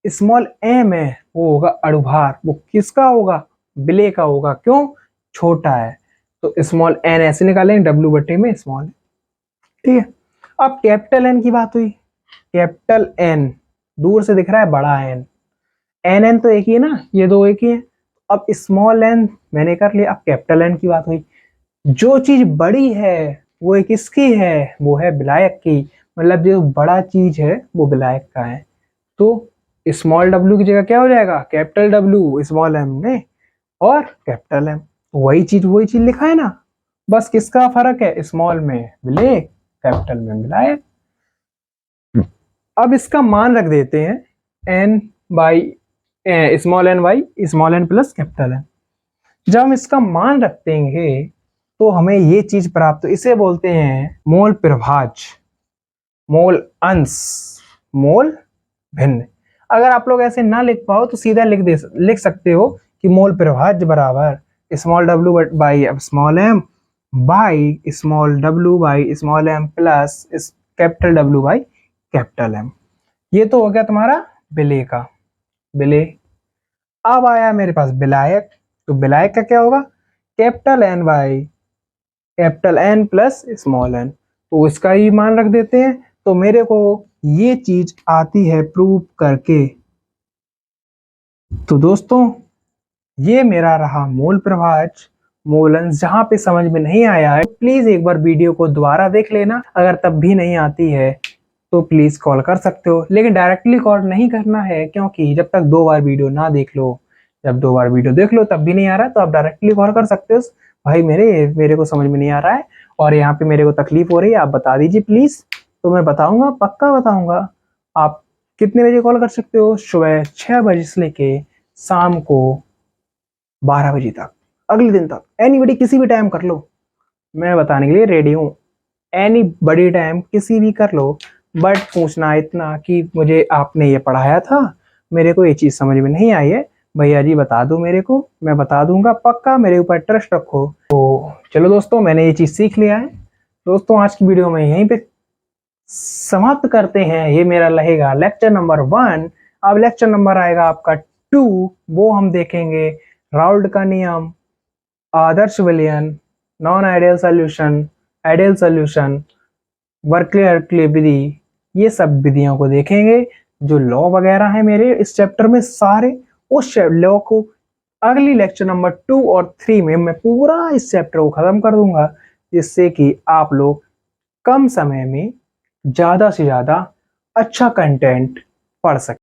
स्मॉल m है वो होगा अणुभार, वो किसका होगा, विलेय का होगा, क्यों, छोटा है। तो स्मॉल n ऐसे निकालेंगे, W बटे में स्मॉल, ठीक है। अब कैपिटल N की बात हुई, कैपिटल N दूर से दिख रहा है बड़ा N, n तो एक ही है ना, ये दो एक ही है। अब स्मॉल n मैंने कर लिया। अब कैपिटल N की बात हुई, जो चीज बड़ी है वो एक किसकी है, वो है विलायक की, मतलब जो बड़ा चीज है वो विलायक का है। तो स्मॉल w की जगह क्या हो जाएगा, कैपिटल W स्मॉल m में, और कैपिटल M, वही चीज लिखा है ना, बस किसका फर्क है, स्मॉल में विलेय, कैपिटल में विलायक। अब इसका मान रख देते हैं n by small n by small n plus capital N। जब हम इसका मान रख देंगे तो हमें ये चीज प्राप्त, इसे बोलते हैं मोल प्रभाज, मोल अंश, मोल भिन्न। अगर आप लोग ऐसे ना लिख पाओ तो सीधा लिख सकते हो कि मोल प्रभाज बराबर small w by small m by small w by small m plus capital W by capital M। ये तो हो गया तुम्हारा विलेय का, विलेय। अब आया मेरे पास विलायक, तो विलायक का क्या होगा, capital N by capital N plus small n, तो इसका ही मान रख देते हैं। तो मेरे को ये चीज आती है प्रूव करके। तो दोस्तों ये मेरा रहा मोल प्रभाज, मोलन। जहां पे समझ में नहीं आया है प्लीज एक बार वीडियो को दोबारा देख लेना, अगर तब भी नहीं आती है तो प्लीज कॉल कर सकते हो, लेकिन डायरेक्टली कॉल नहीं करना है, क्योंकि जब तक 2 बार वीडियो ना देख लो, जब 2 बार वीडियो देख लो तब भी नहीं आ रहा है तो आप डायरेक्टली कॉल कर सकते हो, भाई मेरे को समझ में नहीं आ रहा है और यहाँ पे मेरे को तकलीफ हो रही है, आप बता दीजिए प्लीज, तो मैं बताऊंगा, पक्का बताऊंगा। आप कितने बजे कॉल कर सकते हो, सुबह 6 बजे से लेके शाम को 12 बजे तक, अगले दिन तक, एनीबडी किसी भी टाइम कर लो, मैं बताने के लिए रेडी हूँ। एनी बड़ी टाइम किसी भी कर लो, बट पूछना इतना कि मुझे आपने ये पढ़ाया था, मेरे को ये चीज़ समझ में नहीं आई है, भैया जी बता दो मेरे को, मैं बता दूंगा, पक्का मेरे ऊपर ट्रस्ट रखो। तो चलो दोस्तों, मैंने ये चीज़ सीख लिया है। दोस्तों आज की वीडियो में यहीं पे समाप्त करते हैं, ये मेरा रहेगा लेक्चर नंबर 1। अब लेक्चर नंबर आएगा आपका 2, वो हम देखेंगे राउल्ट का नियम, आदर्श विलयन, non ideal solution, ideal solution, Berkeley विधि, ये सब विधियों को देखेंगे। जो लॉ वगैरह है मेरे इस चैप्टर में सारे, उस लॉ को अगली लेक्चर नंबर 2 और 3 में मैं पूरा इस चैप्टर को खत्म कर दूंगा, जिससे कि आप लोग कम समय में ज्यादा से ज्यादा अच्छा कंटेंट पढ़ सकें।